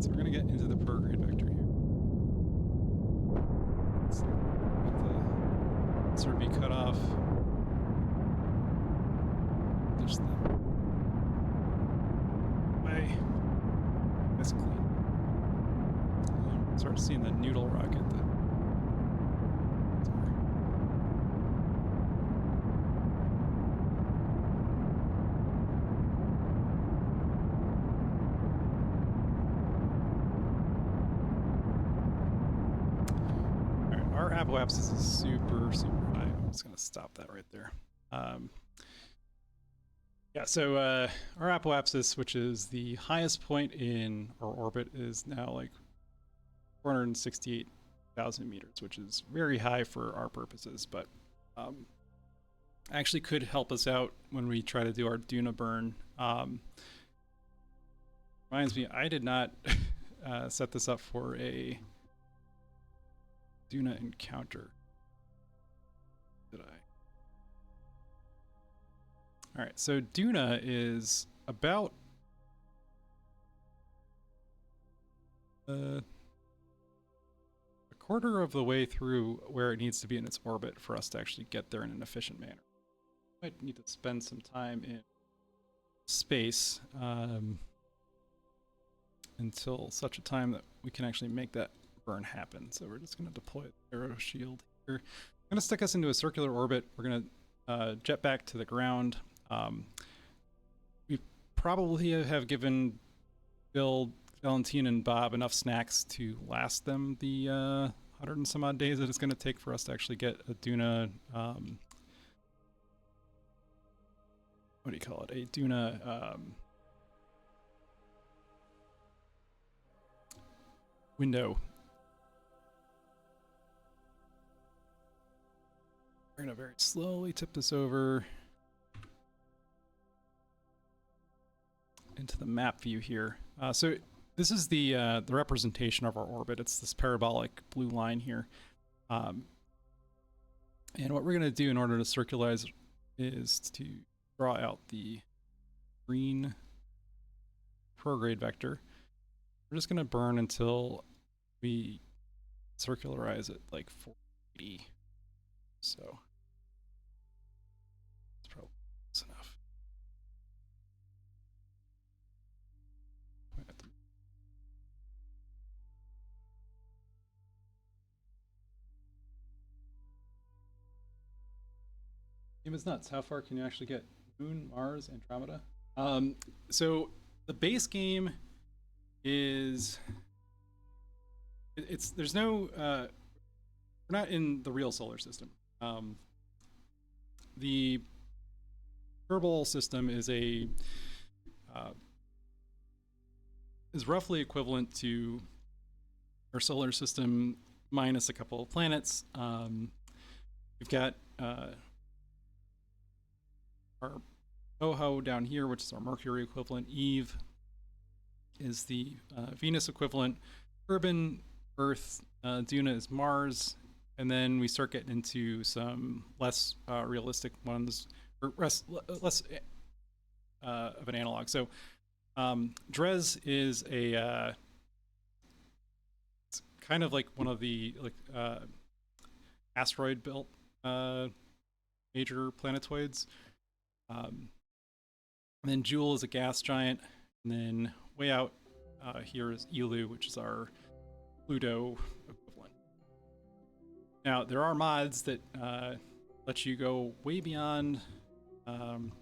So we're gonna get into the prograde vector here. Sort of be cut off. There's the way. That's clean. Start seeing the noodle rocket. apoapsis is super high. I'm just gonna stop that right there. Yeah, so our apoapsis, which is the highest point in our orbit, is now like 468,000 meters, which is very high for our purposes, but actually could help us out when we try to do our Duna burn. Reminds me, I did not set this up for a Duna encounter. Did I? All right, so Duna is about a quarter of the way through where it needs to be in its orbit for us to actually get there in an efficient manner. Might need to spend some time in space until such a time that we can actually make that burn happen. So we're just going to deploy the arrow shield here. I'm going to stick us into a circular orbit. We're going to jet back to the ground. We probably have given Bill, Valentine, and Bob enough snacks to last them the 100 and some odd days that it's going to take for us to actually get a Duna, what do you call it? A Duna window. We're going to very slowly tip this over into the map view here. So this is the representation of our orbit. It's this parabolic blue line here. And what we're going to do in order to circularize is to draw out the green prograde vector. We're just going to burn until we circularize it like 480. So it's probably close enough. Game is nuts. How far can you actually get? Moon, Mars, Andromeda? So the base game is there's no we're not in the real solar system. The Kerbal system is a is roughly equivalent to our solar system minus a couple of planets. We've got our Oho down here, which is our Mercury equivalent. Eve is the Venus equivalent. Urban Earth, Duna is Mars, and then we start getting into some less realistic ones, or less of an analog. So Dres is a it's kind of like one of the asteroid built major planetoids. And then Joule is a gas giant, and then way out here is Elu, which is our Pluto equivalent. Now there are mods that let you go way beyond. One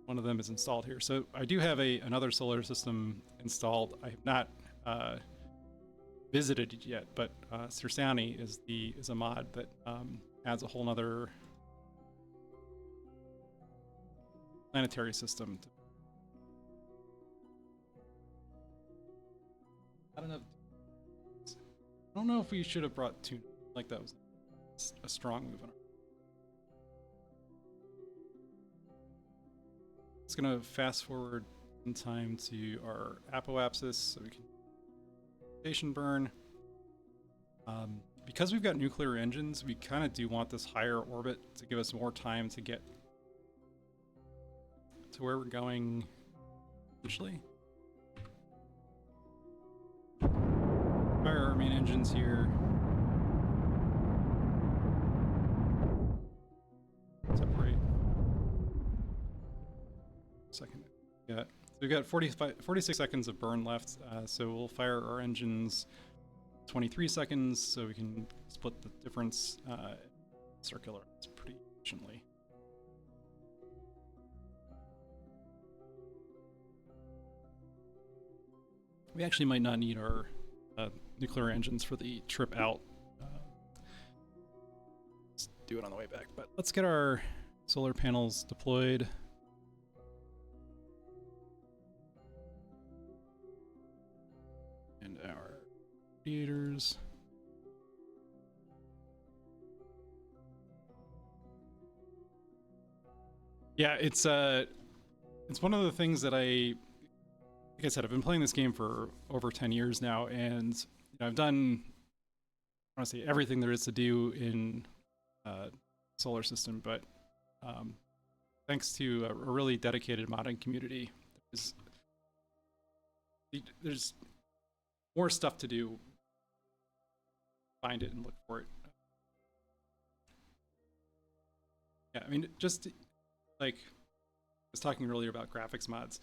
of them is installed here, so I do have another solar system installed. I have not visited it yet, but Cirsani is a mod that adds a whole nother planetary system. I don't know if we should have brought Tuna. Like that was a strong move on our. It's gonna fast forward in time to our apoapsis so we can station burn. Because we've got nuclear engines, we kind of do want this higher orbit to give us more time to get to where we're going eventually. Fire our main engines here. Separate. Second. Yeah. So we've got 46 seconds of burn left, so we'll fire our engines 23 seconds so we can split the difference circular pretty efficiently. We actually might not need our nuclear engines for the trip out do it on the way back. But let's get our solar panels deployed. And our radiators. Yeah, it's one of the things that like I said, I've been playing this game for over 10 years now, and I've done, honestly, everything there is to do in solar system, but thanks to a really dedicated modding community, there's more stuff to do. Find it and look for it. Yeah, I mean, just like I was talking earlier about graphics mods.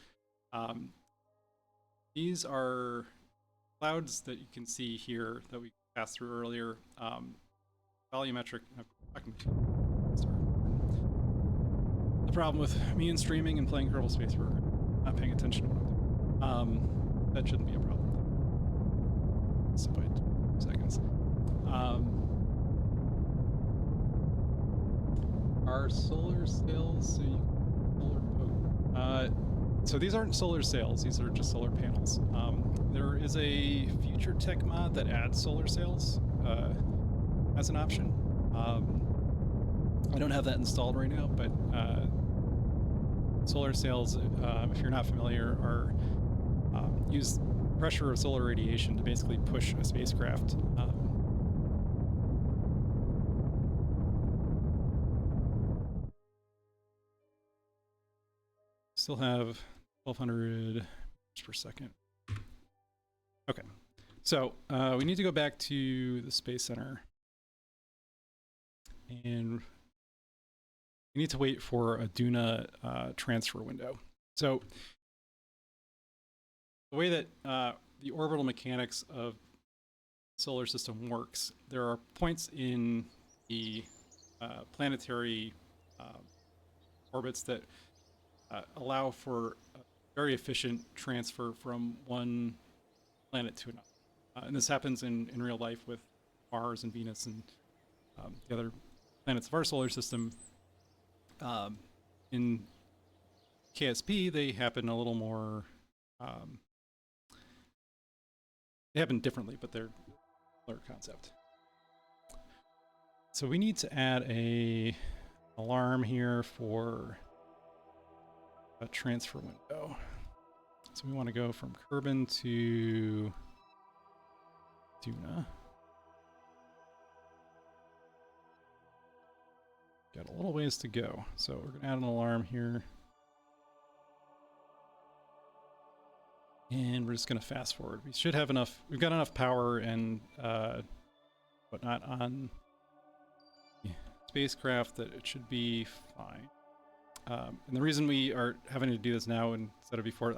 These are clouds that you can see here that we passed through earlier. Volumetric. The problem with me and streaming and playing Kerbal Space Program, not paying attention to what I'm doing. That shouldn't be a problem. So by 2 seconds. Our solar sails, so these aren't solar sails, these are just solar panels. There is a future tech mod that adds solar sails as an option. I don't have that installed right now, but solar sails, if you're not familiar, are use pressure of solar radiation to basically push a spacecraft. Still have 1200 per second. Okay, so we need to go back to the Space Center, and we need to wait for a Duna transfer window. So the way that the orbital mechanics of the solar system works, there are points in the planetary orbits that allow for a very efficient transfer from one planet to another. And this happens in real life with Mars and Venus and the other planets of our solar system. In KSP, they happen a little more, they happen differently, but they're a similar concept. So we need to add a alarm here for a transfer window. So we want to go from Kerbal to Duna. Got a little ways to go. So we're going to add an alarm here. And we're just going to fast forward. We should have enough, we've got enough power and whatnot on the spacecraft that it should be fine. And the reason we are having to do this now instead of before,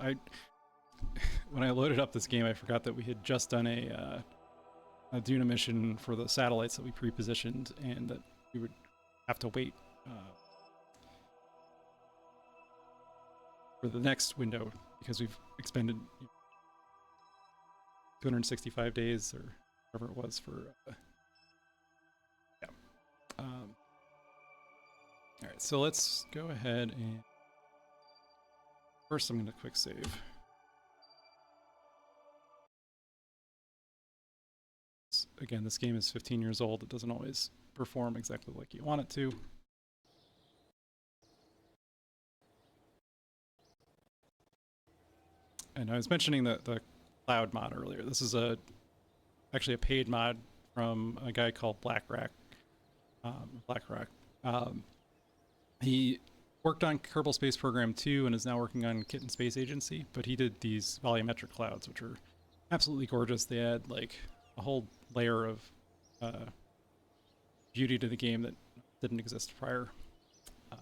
when I loaded up this game, I forgot that we had just done a Duna mission for the satellites that we pre-positioned, and that we would have to wait for the next window because we've expended 265 days or whatever it was for. Yeah. All right, so let's go ahead and first I'm going to quick save. Again, this game is 15 years old. It doesn't always perform exactly like you want it to. And I was mentioning the cloud mod earlier. This is actually a paid mod from a guy called Blackrock. He worked on Kerbal Space Program 2 and is now working on Kitten Space Agency, but he did these volumetric clouds, which are absolutely gorgeous. They add like a whole layer of beauty to the game that didn't exist prior. All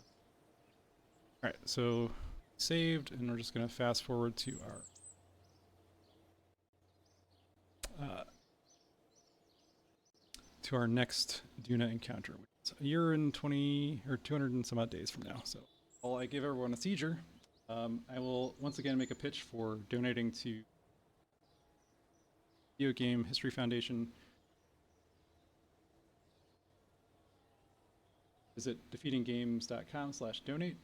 right, so saved, and we're just going to fast forward to our next Duna encounter, which is a year and 20 or 200 and some odd days from now. So while I give everyone a seizure, I will once again make a pitch for donating to Video Game History Foundation. visit defeatinggames.com/donate.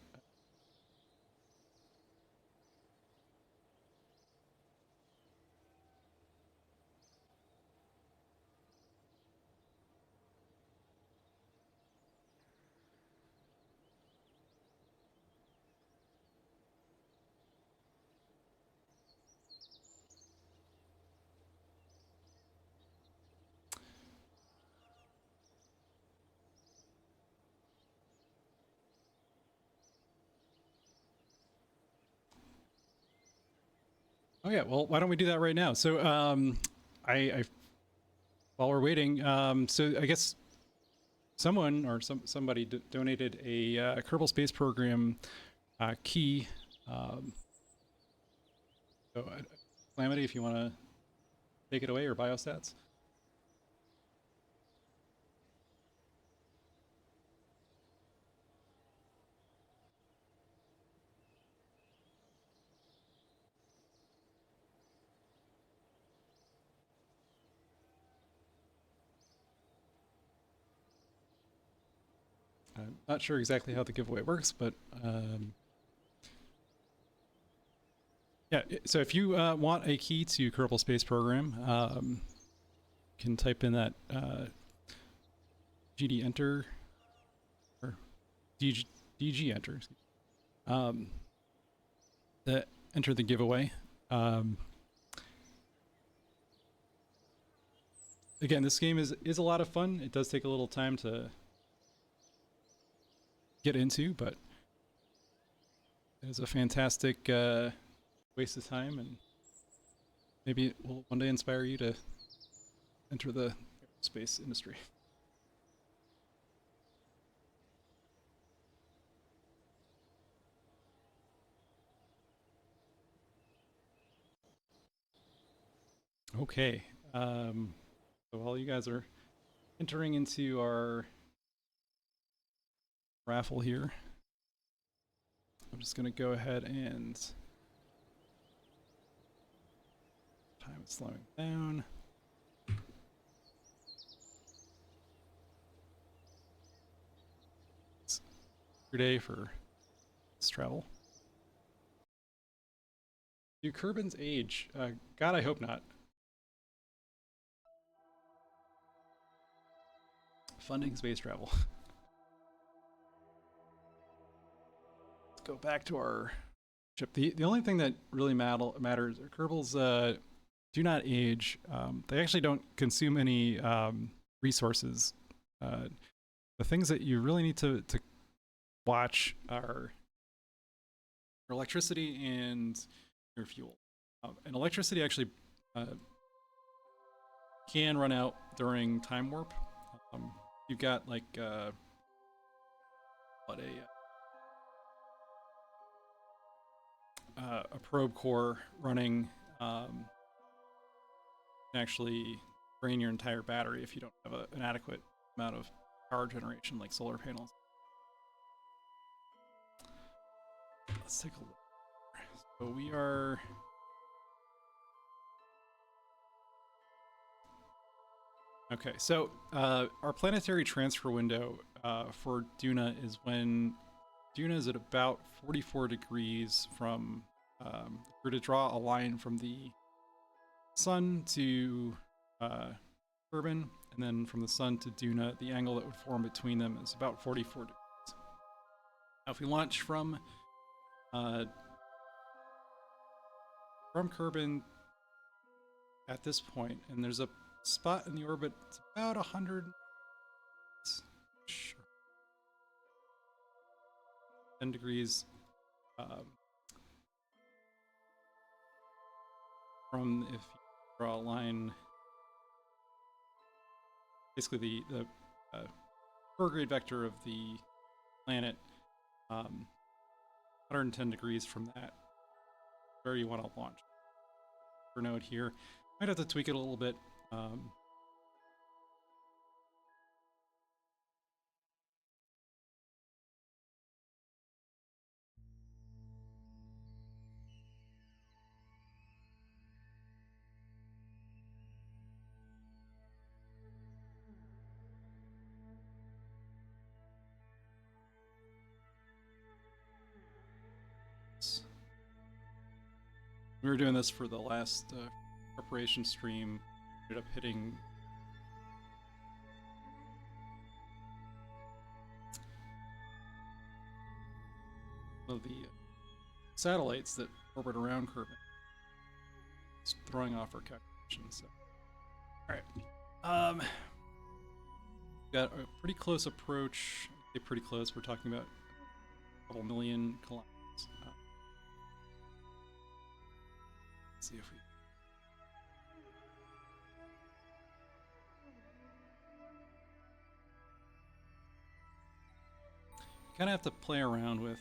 Oh yeah, well, why don't we do that right now? So, I while we're waiting, so I guess someone or somebody donated a Kerbal Space Program key. So, Calamity, if you want to take it away, or Biostats. I'm not sure exactly how the giveaway works, but yeah. So if you want a key to Kerbal Space Program, you can type in that GD enter or DG enter. To enter the giveaway. Again, this game is a lot of fun. It does take a little time to get into, but it is a fantastic waste of time, and maybe it will one day inspire you to enter the aerospace industry. Okay, so while you guys are entering into our raffle here, I'm just going to go ahead and time is slowing down. It's your day for this travel. Do Kerbin's age? God, I hope not. Funding space travel. Let's go back to our ship. The only thing that really matters are Kerbals do not age. They actually don't consume any resources. The things that you really need to watch are your electricity and your fuel. And electricity actually can run out during time warp. You've got like a probe core running can actually drain your entire battery if you don't have an adequate amount of power generation like solar panels. Let's take a look. So we are okay. So our planetary transfer window for Duna is when Duna is at about 44 degrees from. We're to draw a line from the sun to Kerbin, and then from the sun to Duna, the angle that would form between them is about 44 degrees. Now, if we launch from Kerbin at this point, and there's a spot in the orbit, it's about 100. Sure. 10 degrees from, if you draw a line, basically the prograde vector of the planet, 110 degrees from that, where you want to launch. For node here, might have to tweak it a little bit. We were doing this for the last preparation stream. Ended up hitting one of the satellites that orbit around Kerbal. It's throwing off our calculations. So. All right. Got a pretty close approach. I say pretty close. We're talking about a couple million kilometers. Let's see if we. Kind of have to play around with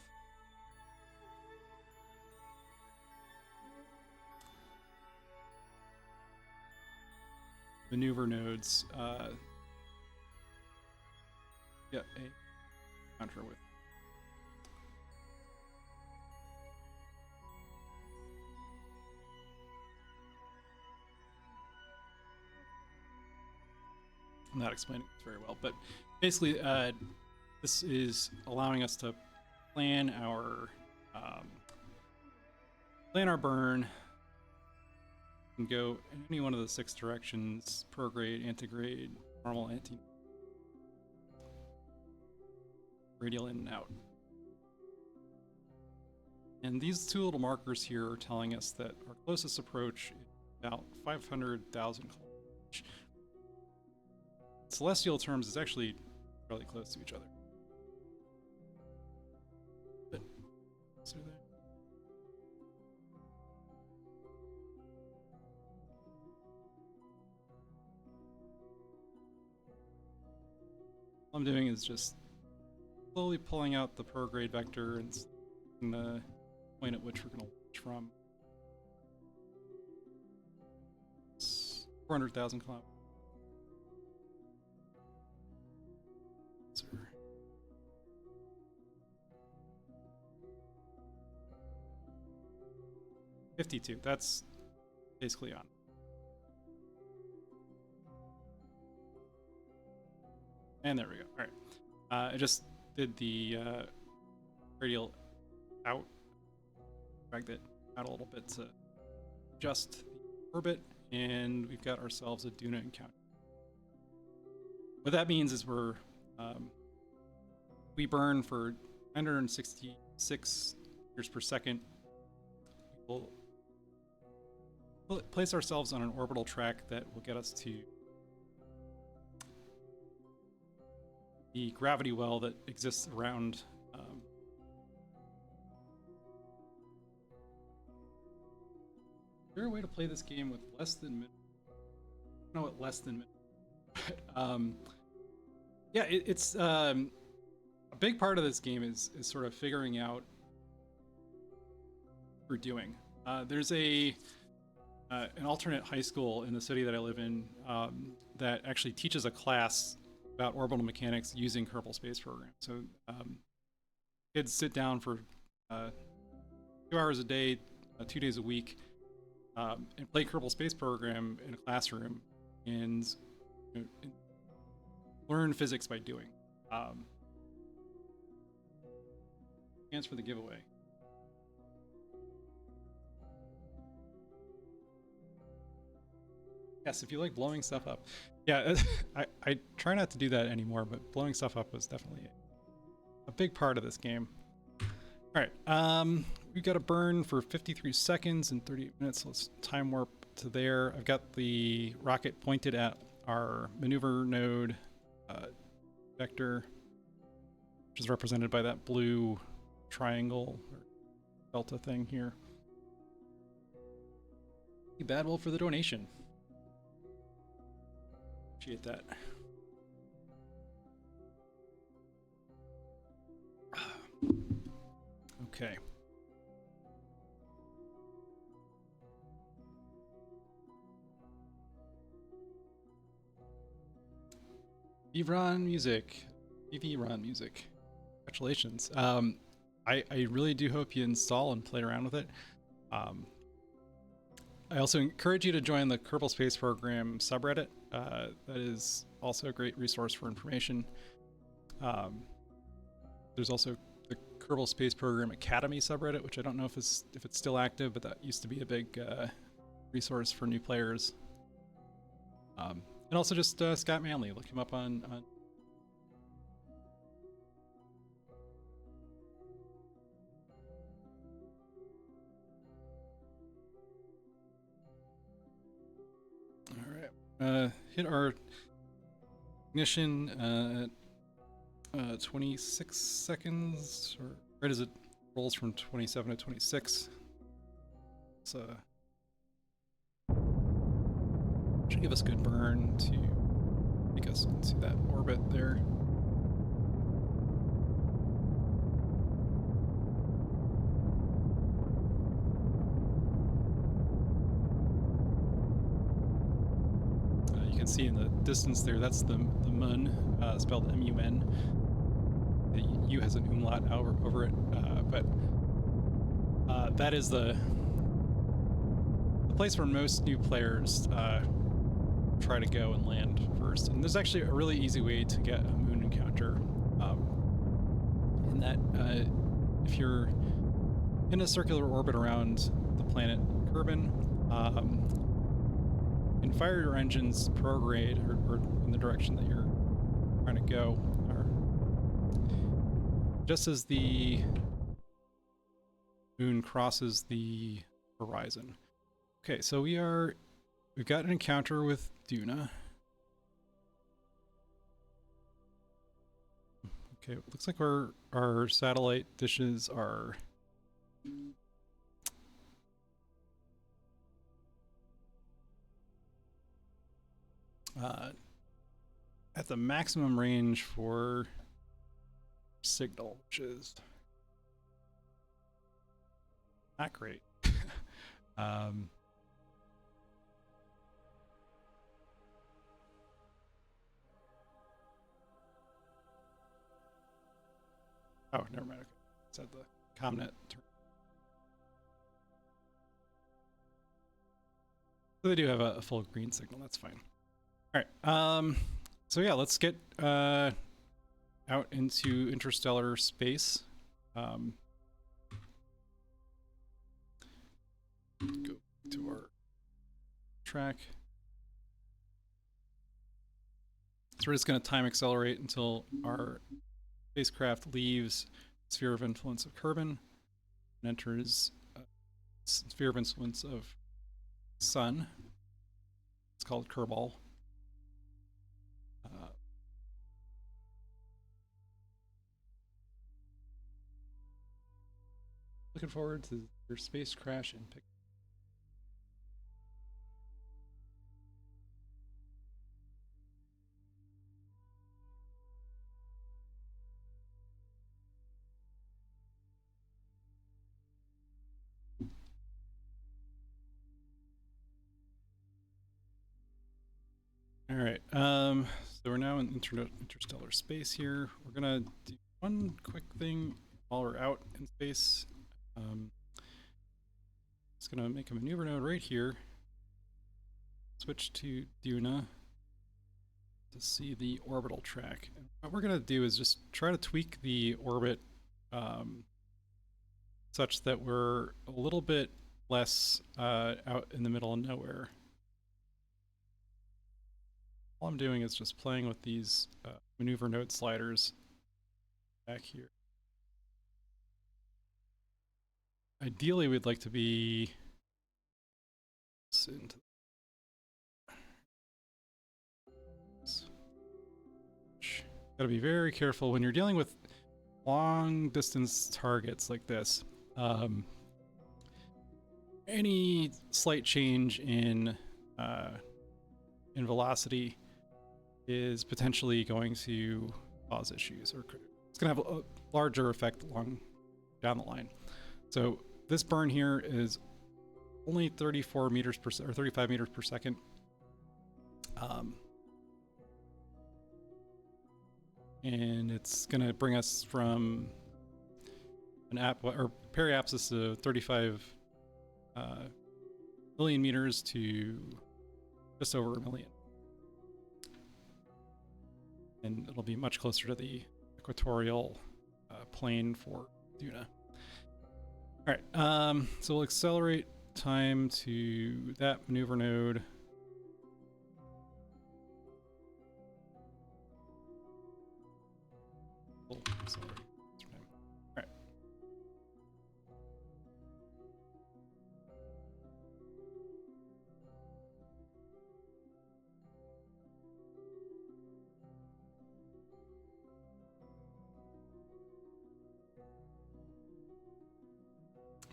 maneuver nodes. Get a counter with. I'm not explaining this very well, but basically, this is allowing us to plan our burn and go in any one of the 6 directions: prograde, antigrade, normal, anti, radial in and out. And these 2 little markers here are telling us that our closest approach is about 500,000 kilometers. Celestial terms is actually really close to each other. But, so there. All I'm doing is just slowly pulling out the prograde vector and the point at which we're going to launch from. 400,000 kilometers. 52. That's basically on. And there we go. All right. I just did the radial out. Dragged it out a little bit to adjust the orbit, and we've got ourselves a Duna encounter. What that means is we burn for 166 meters per second. We'll place ourselves on an orbital track that will get us to the gravity well that exists around is there a way to play this game with less than minutes? I don't know what less than minutes. But, yeah, it's a big part of this game is sort of figuring out what we're doing. There's an alternate high school in the city that I live in that actually teaches a class about orbital mechanics using Kerbal Space Program. So kids sit down for 2 hours a day, 2 days a week, and play Kerbal Space Program in a classroom and learn physics by doing. Chance for the giveaway. Yes, if you like blowing stuff up. Yeah, I try not to do that anymore, but blowing stuff up was definitely a big part of this game. All right, we've got a burn for 53 seconds and 38 minutes. So let's time warp to there. I've got the rocket pointed at our maneuver node vector, which is represented by that blue triangle or delta thing here. Bad will for the donation. Appreciate that. Okay. VRON music. VRON music. Congratulations. I really do hope you install and play around with it. I also encourage you to join the Kerbal Space Program subreddit. That is also a great resource for information. There's also the Kerbal Space Program Academy subreddit, which I don't know if it's still active, but that used to be a big resource for new players. And also just Scott Manley. Look him up on hit our ignition at 26 seconds, or right as it rolls from 27 to 26. So should give us a good burn to take us into that orbit there. You can see in the distance there, that's the Mun, spelled M-U-N. The U has an umlaut over it, but that is the place where most new players try to go and land first. And there's actually a really easy way to get a moon encounter, in that if you're in a circular orbit around the planet Kerbal, and fire your engines prograde or in the direction that you're trying to go, or just as the moon crosses the horizon. Okay, so we've got an encounter with Duna. Okay, looks like our satellite dishes are at the maximum range for signal, which is not great. Oh, never mind. Okay, it's at the ComNet turn. So they do have a full green signal. That's fine. All right. So yeah, let's get out into interstellar space. Go to our track. So we're just going to time accelerate until our spacecraft leaves sphere of influence of Kerbal and enters sphere of influence of Sun. It's called Kerbal. Looking forward to your space crash and pick. All right, so we're now in interstellar space here. We're gonna do one quick thing while we're out in space. Just gonna make a maneuver node right here. Switch to Duna to see the orbital track. And what we're gonna do is just try to tweak the orbit such that we're a little bit less out in the middle of nowhere. All I'm doing is just playing with these maneuver node sliders back here. Ideally, we'd like to be into gotta be very careful when you're dealing with long distance targets like this. Any slight change in velocity is potentially going to cause issues, or it's going to have a larger effect down the line. So this burn here is only 34 meters per or 35 meters per second. And it's going to bring us from an periapsis of 35 million meters to just over a million. And it'll be much closer to the equatorial plane for Duna. All right, so we'll accelerate time to that maneuver node. We'll accelerate. All right.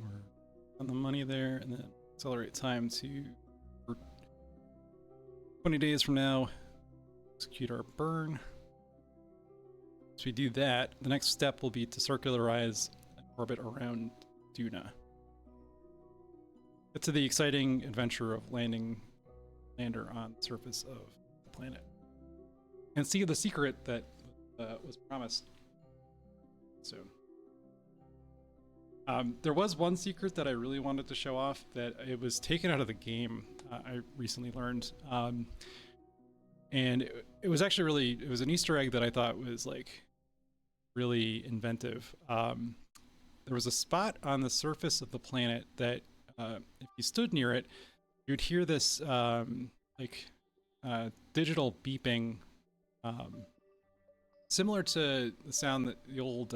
We're on the money there, and then accelerate time to 20 days from now. Execute our burn. As we do that, the next step will be to circularize an orbit around Duna. Get to the exciting adventure of landing lander on the surface of the planet. And see the secret that was promised soon. There was one secret that I really wanted to show off that it was taken out of the game, I recently learned. And it was actually really, it was an Easter egg that I thought was like really inventive. There was a spot on the surface of the planet that if you stood near it, you'd hear this digital beeping, similar to the sound that the old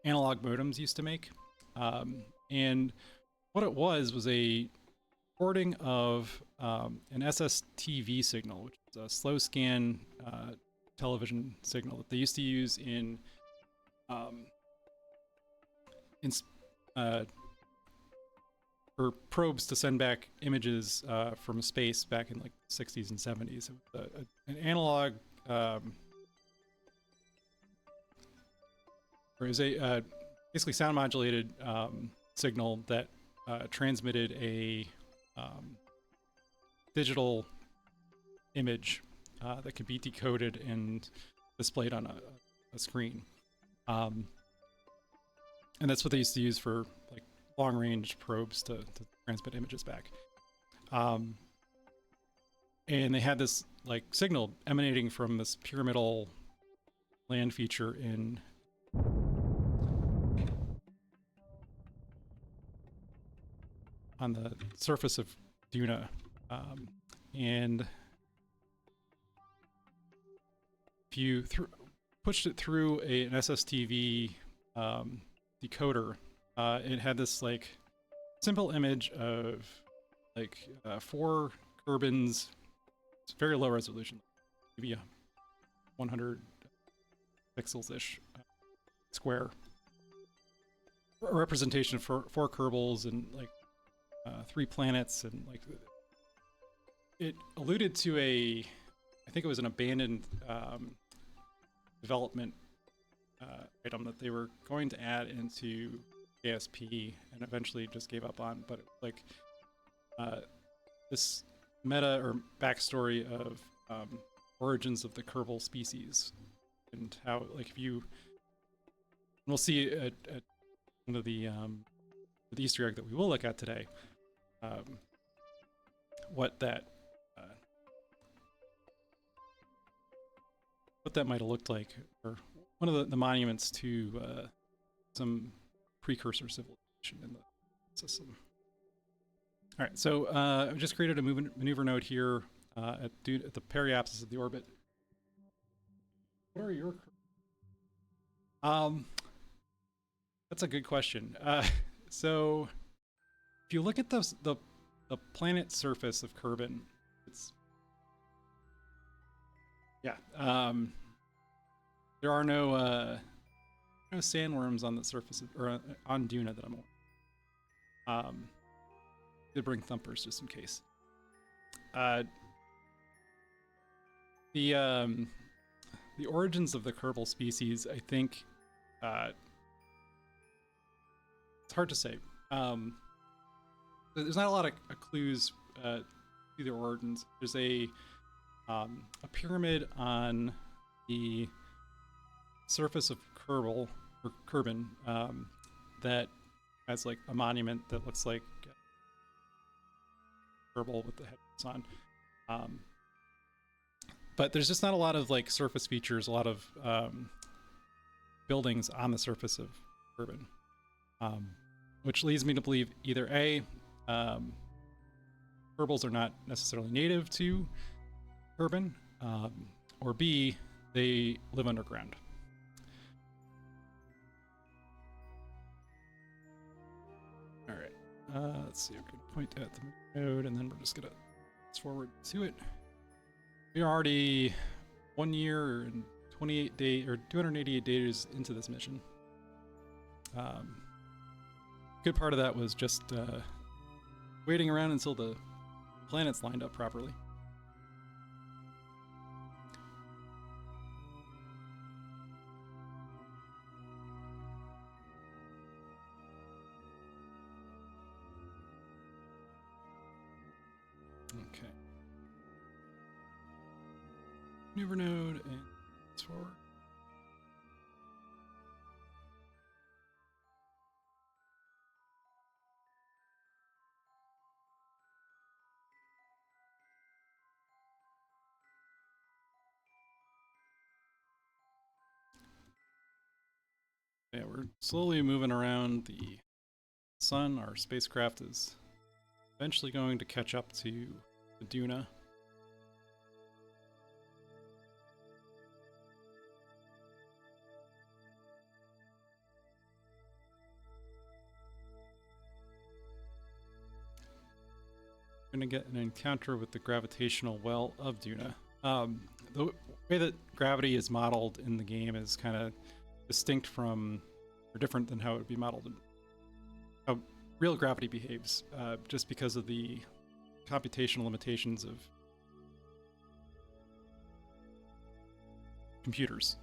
analog modems used to make. And what it was a recording of an SSTV signal, which is a slow scan television signal that they used to use in for probes to send back images from space back in like the 60s and 70s. It was an analog, or it was a basically sound modulated signal that transmitted a digital image that could be decoded and displayed on a screen. And that's what they used to use for like long-range probes to transmit images back. And they had this like signal emanating from this pyramidal land feature in on the surface of Duna, and if you pushed it through an SSTV decoder, it had this like simple image of like 4 Kerbins. It's very low resolution, maybe 100 pixels-ish square. A representation for 4 Kerbals and like 3 planets, and like it alluded to I think it was an abandoned development item that they were going to add into ASP and eventually just gave up on, but it was like this meta or backstory of origins of the Kerbal species, and how like if you, we'll see at one of the Easter egg that we will look at today, what that might have looked like, or one of the monuments to some precursor civilization in the system. All right, so I've just created a maneuver node here at the periapsis of the orbit. What are your? That's a good question. So if you look at the planet surface of Kerbin, it's there are no sandworms on the surface or on Duna that I'm aware. Did bring thumpers just in case. The origins of the Kerbal species, I think, it's hard to say. There's not a lot of clues to the origins. There's a pyramid on the surface of Kerbal, or Kerbin, that has like a monument that looks like Kerbal with the heads on. But there's just not a lot of like surface features, a lot of buildings on the surface of Kerbin. Which leads me to believe either A, Kerbals are not necessarily native to Kerbin, or B, they live underground. All right, let's see. We can point at the node, and then we're just gonna fast forward to it. We are already 1 year and 28 days, or 288 days into this mission. Good part of that was just waiting around until the planets lined up properly. Okay. Maneuver node and fast forward. Yeah, we're slowly moving around the sun. Our spacecraft is eventually going to catch up to the Duna. We're going to get an encounter with the gravitational well of Duna. The way that gravity is modeled in the game is kind of distinct from, or different than how it would be modeled in how real gravity behaves, just because of the computational limitations of computers.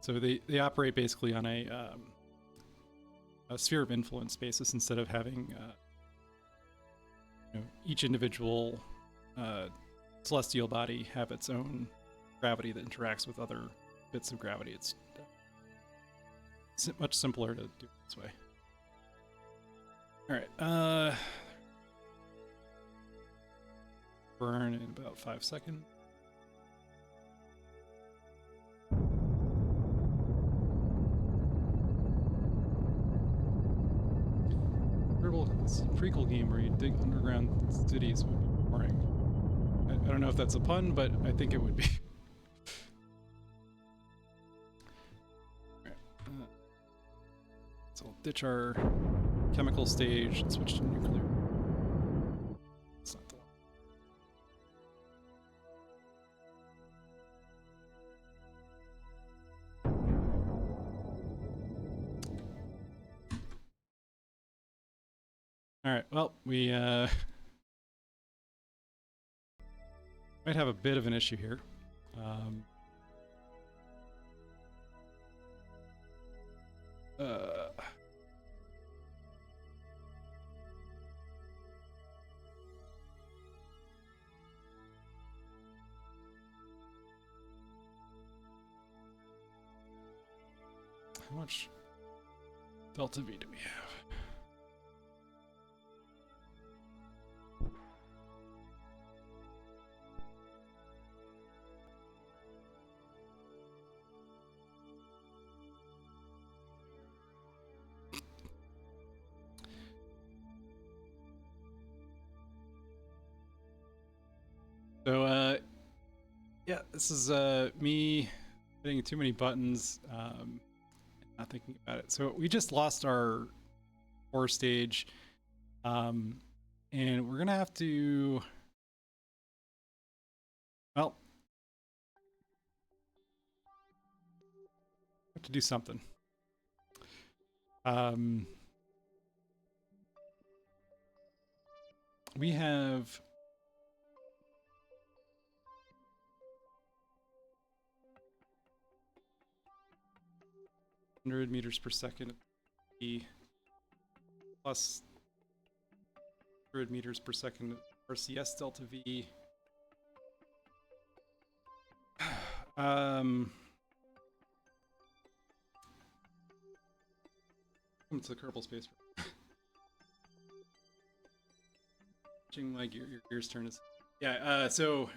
So they operate basically on a sphere of influence basis instead of having each individual celestial body have its own gravity that interacts with other bits of gravity. It's much simpler to do it this way. All right. Burn in about 5 seconds. It's a prequel game where you dig underground cities would be boring. I don't know if that's a pun, but I think it would be. Alright, so we'll ditch our chemical stage and switch to nuclear. It's not the Alright, well, we might have a bit of an issue here. How much delta V do we have? So, yeah, this is me hitting too many buttons, and not thinking about it. So we just lost our core stage, and we're gonna have to, well, have to do something. We have 100 meters per second plus 100 meters per second RCS delta V. Welcome to the Kerbal space. Watching like your gears turn is, yeah. So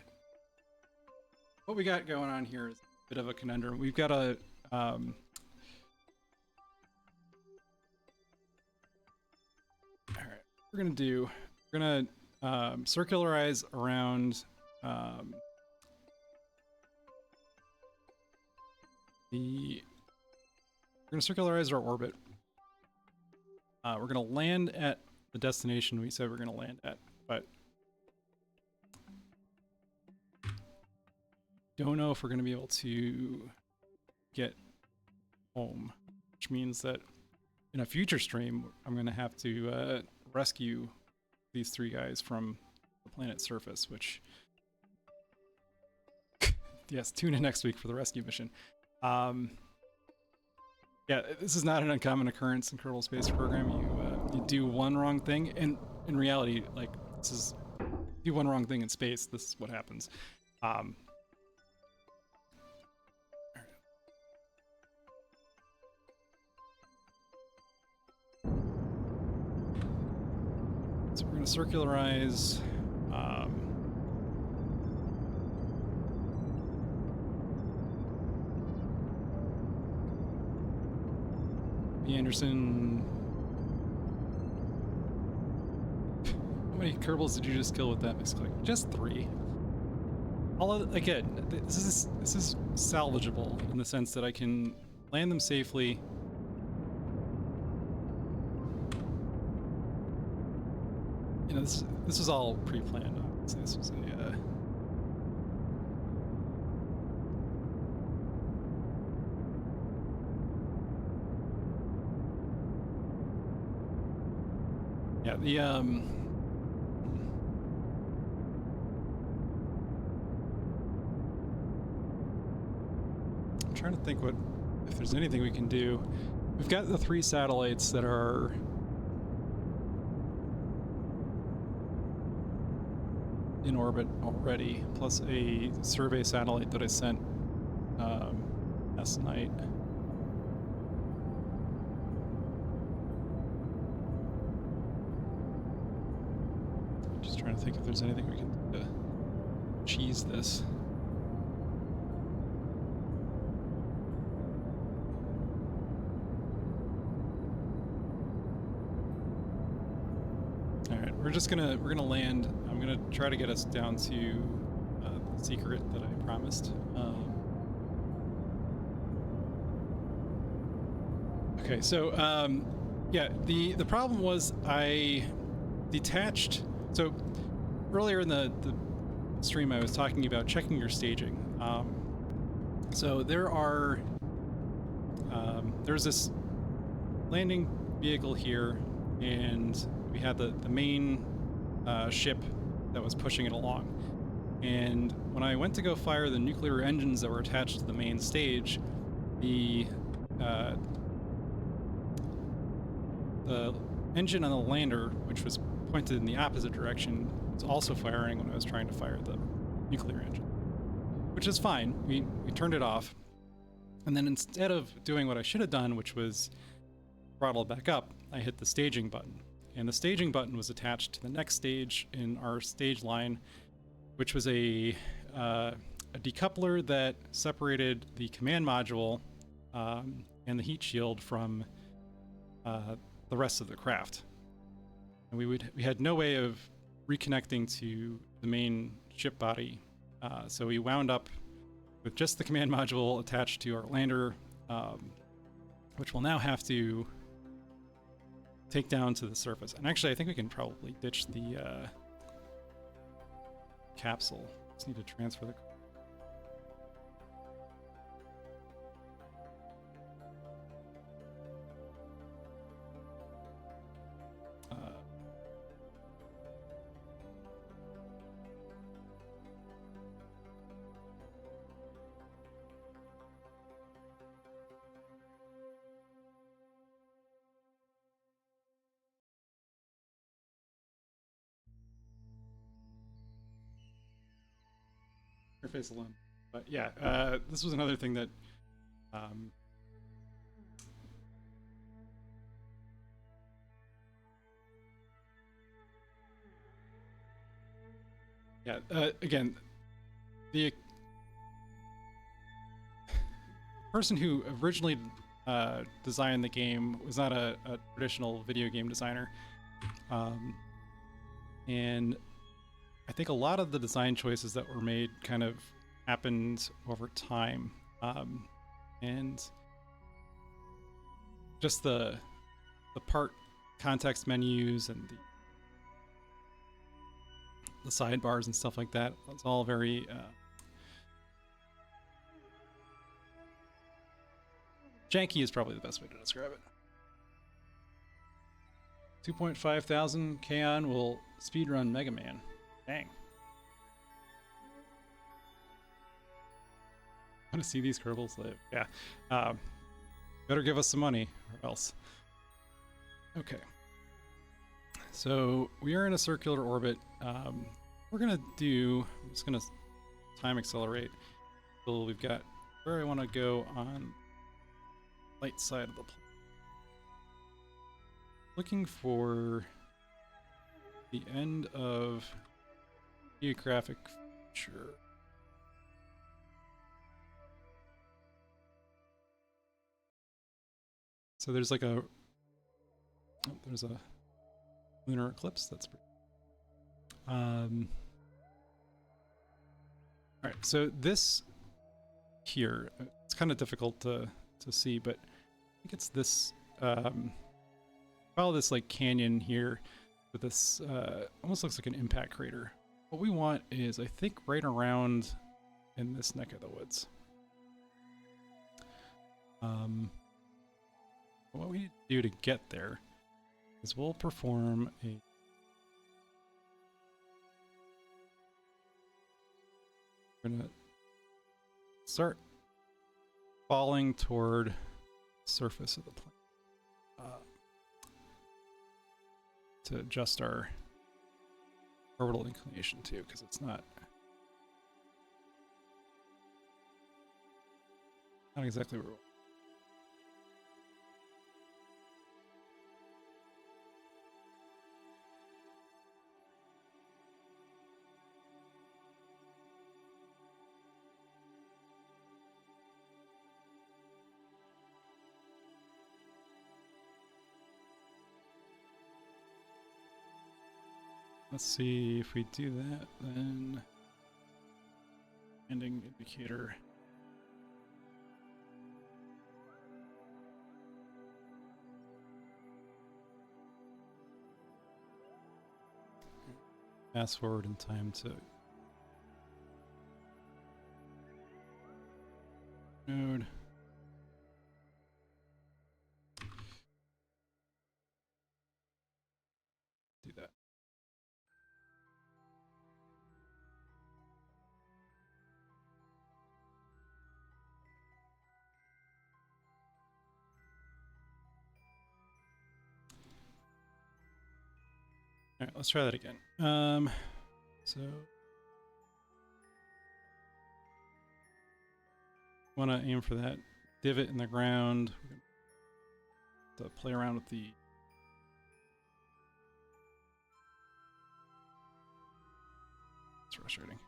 what we got going on here is a bit of a conundrum. We've got a we're gonna do, we're gonna circularize around we're gonna circularize our orbit. We're gonna land at the destination we said we're gonna land at, but don't know if we're gonna be able to get home, which means that in a future stream, I'm gonna have to rescue these 3 guys from the planet's surface, which yes, tune in next week for the rescue mission. Yeah, this is not an uncommon occurrence in Kerbal Space Program. You do one wrong thing, and in reality, like, this is, do one wrong thing in space, this is what happens. So we're gonna circularize. Anderson. How many Kerbals did you just kill with that misclick? Just 3. All of, again, this is salvageable in the sense that I can land them safely. You know, this was all pre-planned. Obviously, this was a yeah, the I'm trying to think if there's anything we can do. We've got the 3 satellites that are in orbit already, plus a survey satellite that I sent last night. Just trying to think if there's anything we can do to cheese this. All right, we're gonna land. I'm gonna try to get us down to the secret that I promised. Okay, so yeah, the problem was I detached. So earlier in the stream, I was talking about checking your staging. So there's this landing vehicle here, and we had the main ship that was pushing it along. And when I went to go fire the nuclear engines that were attached to the main stage, the engine on the lander, which was pointed in the opposite direction, was also firing when I was trying to fire the nuclear engine, which is fine. We turned it off, and then instead of doing what I should have done, which was throttle it back up, I hit the staging button. And the staging button was attached to the next stage in our stage line, which was a decoupler that separated the command module and the heat shield from the rest of the craft. And we had no way of reconnecting to the main ship body, so we wound up with just the command module attached to our lander, which we'll now have to take down to the surface. And actually, I think we can probably ditch the capsule. Just need to transfer the. Interface alone. But yeah, this was another thing that yeah, again, the person who originally designed the game was not a traditional video game designer. And I think a lot of the design choices that were made kind of happened over time. And just the part context menus and the sidebars and stuff like that, it's all very janky is probably the best way to describe it. 2.5 thousand Kaon will speedrun Mega Man. Dang. I want to see these Kerbals live. Yeah. Better give us some money or else. Okay. So we are in a circular orbit. We're going to do... I'm just going to time accelerate until we've got where I want to go on the light side of the planet. Looking for the end of geographic feature. So there's like a there's a lunar eclipse. That's pretty. All right. So this here, it's kind of difficult to see, but I think it's this. Follow this like canyon here with this almost looks like an impact crater. What we want is, I think, right around in this neck of the woods. What we need to do to get there is we'll perform a we're gonna start falling toward the surface of the planet. To adjust our orbital inclination too, because it's not exactly where we want. Let's see if we do that, then ending indicator. Fast forward in time to node. Do that. All right, let's try that again. So want to aim for that divot in the ground. We're going to play around with the it's frustrating.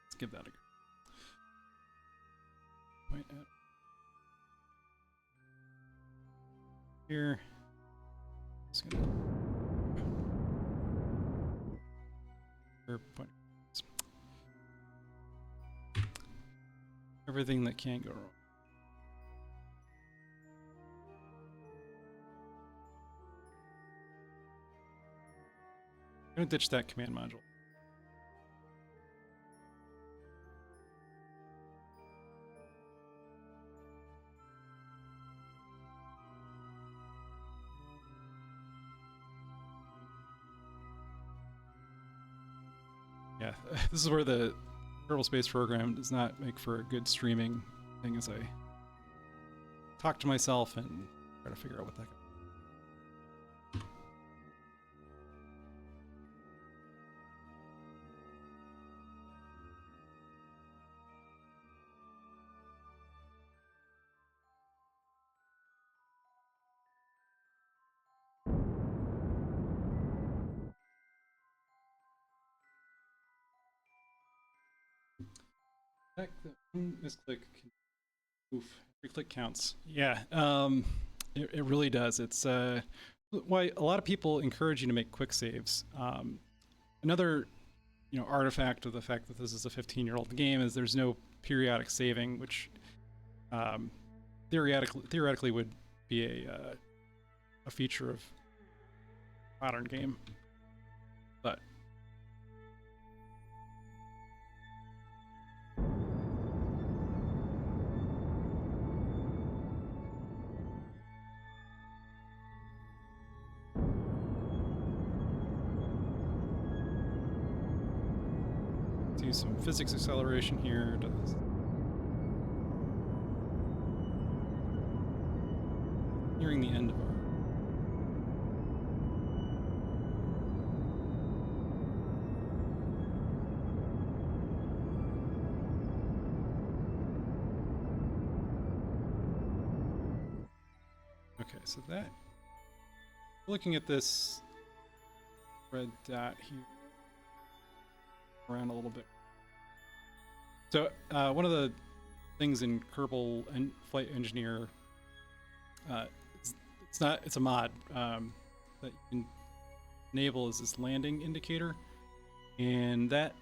Let's give that a go. Point at here. Just gonna point everything that can't go wrong. I'm gonna ditch that command module. Yeah, this is where the Kerbal Space Program does not make for a good streaming thing as I talk to myself and try to figure out what that That misclick can oof, every click counts. Yeah, it really does. It's why a lot of people encourage you to make quick saves. Another artifact of the fact that this is a 15-year-old game is there's no periodic saving, which theoretically would be a feature of modern game, but do some physics acceleration here. Nearing the end of our okay, so that looking at this red dot here around a little bit. So one of the things in Kerbal and Flight Engineer, it's a mod that you can enable is this landing indicator, and that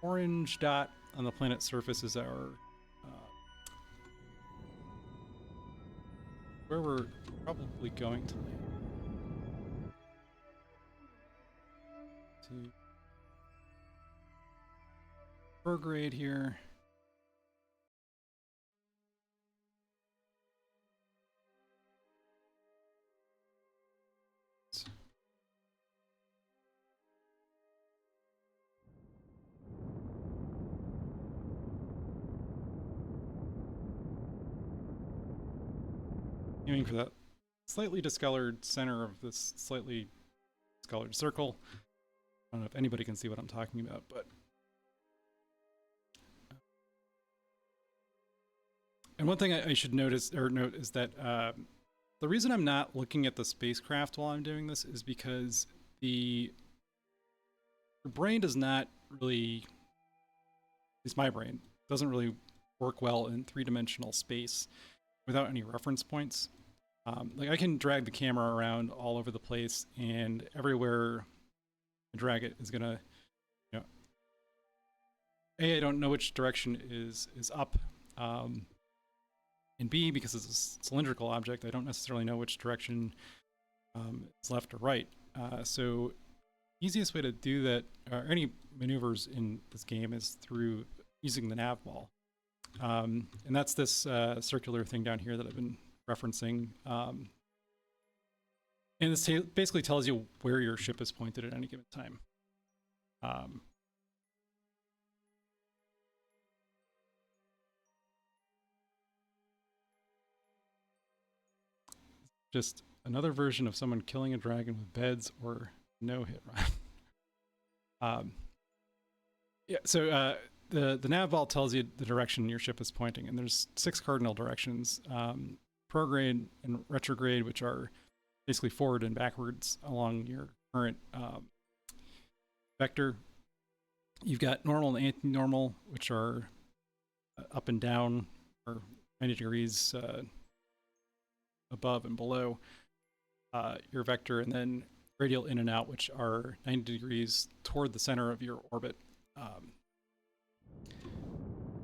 orange dot on the planet's surface is our where we're probably going to land. To grade here. Aiming for that slightly discolored center of this slightly discolored circle. I don't know if anybody can see what I'm talking about, but and one thing I should note is that the reason I'm not looking at the spacecraft while I'm doing this is because your brain does not really, at least my brain, doesn't really work well in three-dimensional space without any reference points. Like I can drag the camera around all over the place, and everywhere I drag it is gonna, A, I don't know which direction is up, and B, because it's a cylindrical object, I don't necessarily know which direction is left or right. So easiest way to do that, or any maneuvers in this game, is through using the nav ball. And that's this circular thing down here that I've been referencing. And this basically tells you where your ship is pointed at any given time. Just another version of someone killing a dragon with beds or no hit run. Yeah, so the nav ball tells you the direction your ship is pointing, and there's 6 cardinal directions: prograde and retrograde, which are basically forward and backwards along your current vector. You've got normal and anti-normal, which are up and down, or 90 degrees above and below your vector, and then radial in and out, which are 90 degrees toward the center of your orbit.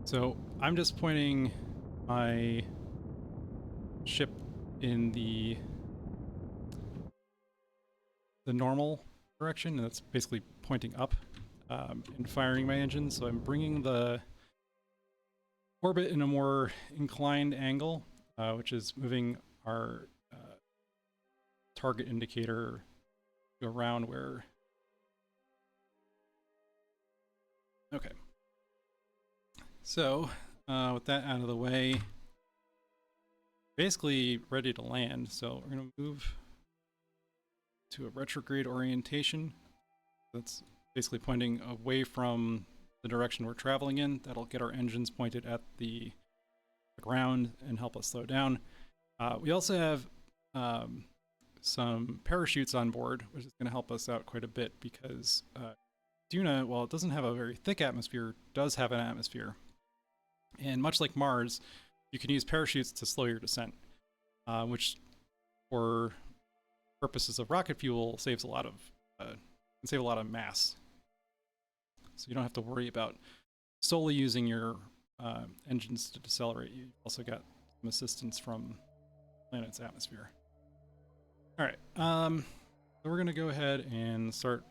So I'm just pointing my ship in the normal direction, and that's basically pointing up, and firing my engine. So I'm bringing the orbit in a more inclined angle, which is moving our target indicator around where... Okay. So, with that out of the way, basically ready to land. So we're going to move to a retrograde orientation. That's basically pointing away from the direction we're traveling in. That'll get our engines pointed at the ground and help us slow down. We also have some parachutes on board, which is going to help us out quite a bit, because Duna, while it doesn't have a very thick atmosphere, does have an atmosphere. And much like Mars, you can use parachutes to slow your descent, which, for purposes of rocket fuel, saves a lot of can save a lot of mass. So you don't have to worry about solely using your engines to decelerate. You also got some assistance from the planet's atmosphere. All right, so we're gonna go ahead and start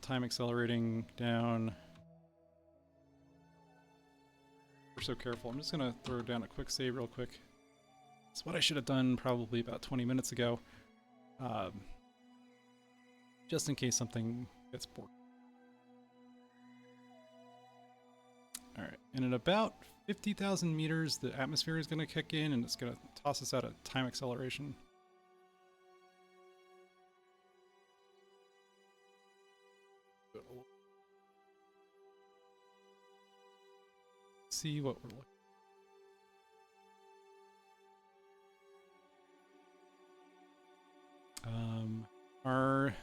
time accelerating down. We're so careful. I'm just gonna throw down a quick save real quick. It's what I should have done probably about 20 minutes ago, just in case something gets bored. All right, and at about 50,000 meters, the atmosphere is going to kick in, and it's going to toss us out at time acceleration. See what we're looking. Our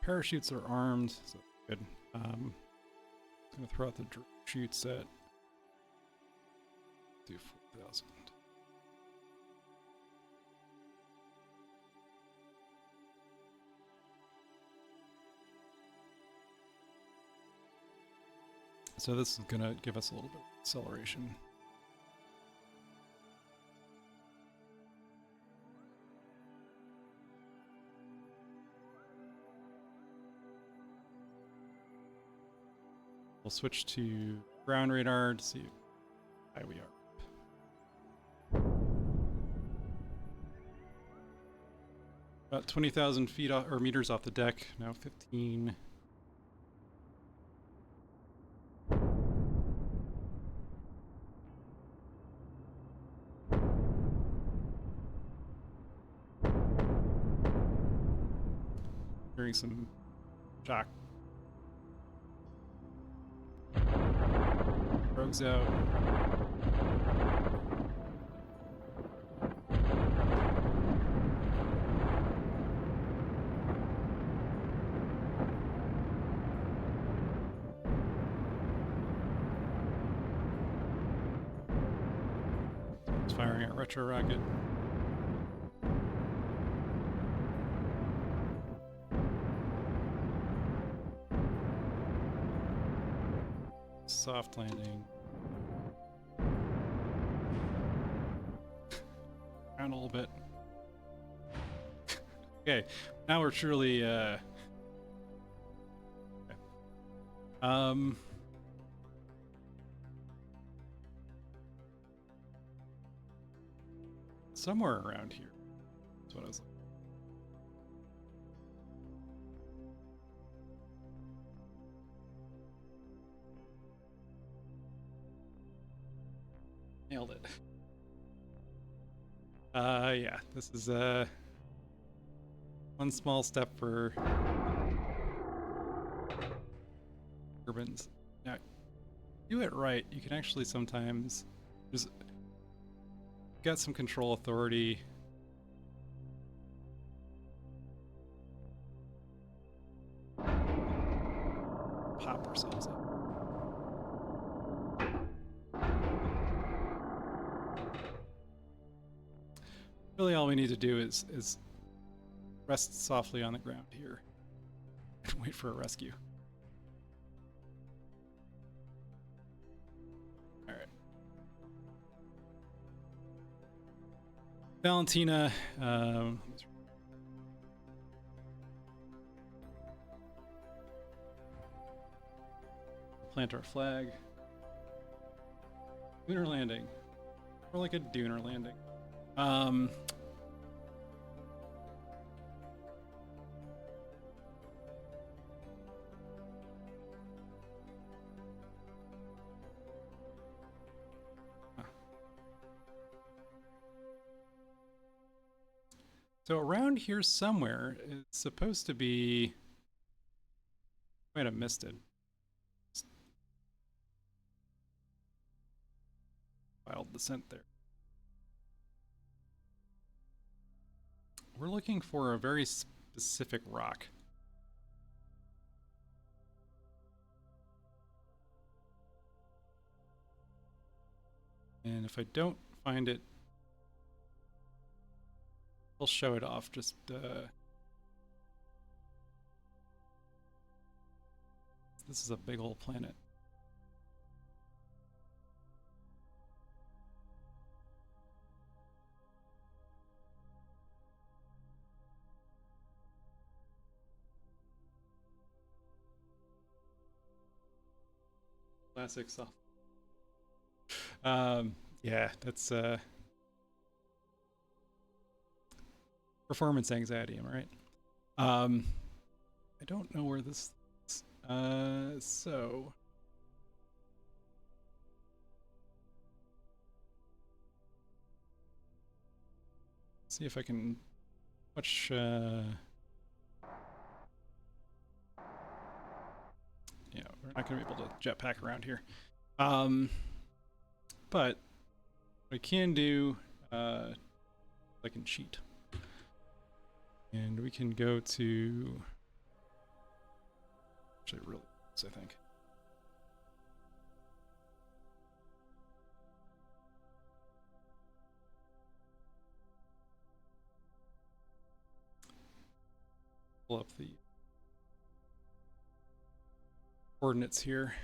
parachutes are armed, so good. I'm gonna throw out the chutes at 4,000. So this is gonna give us a little bit of acceleration. We'll switch to ground radar to see how high we are. About 20,000 feet off, or meters off the deck. Now 15. Hearing some shock. Rogues out. It's firing our retro rocket. Soft landing. Around a little bit. Okay, now we're truly okay. Somewhere around here. That's what I was looking. Nailed it. Yeah, this is one small step for turbines. Now, do it right, you can actually sometimes just get some control authority. Pop ourselves up. Really all we need to do is rest softly on the ground here and wait for a rescue. Alright. Valentina, plant our flag. Lunar landing. Or like a dooner landing. So around here somewhere, it's supposed to be... Might have missed it. Wild descent there. We're looking for a very specific rock. And if I don't find it, I'll show it off. Just this is a big old planet. Classic stuff. Yeah, that's performance anxiety, am I right? I don't know where this is. So see if I can watch yeah, we're not gonna be able to jetpack around here. But what I can do, I can cheat. And we can go to actually really close, I think. Pull up the coordinates here.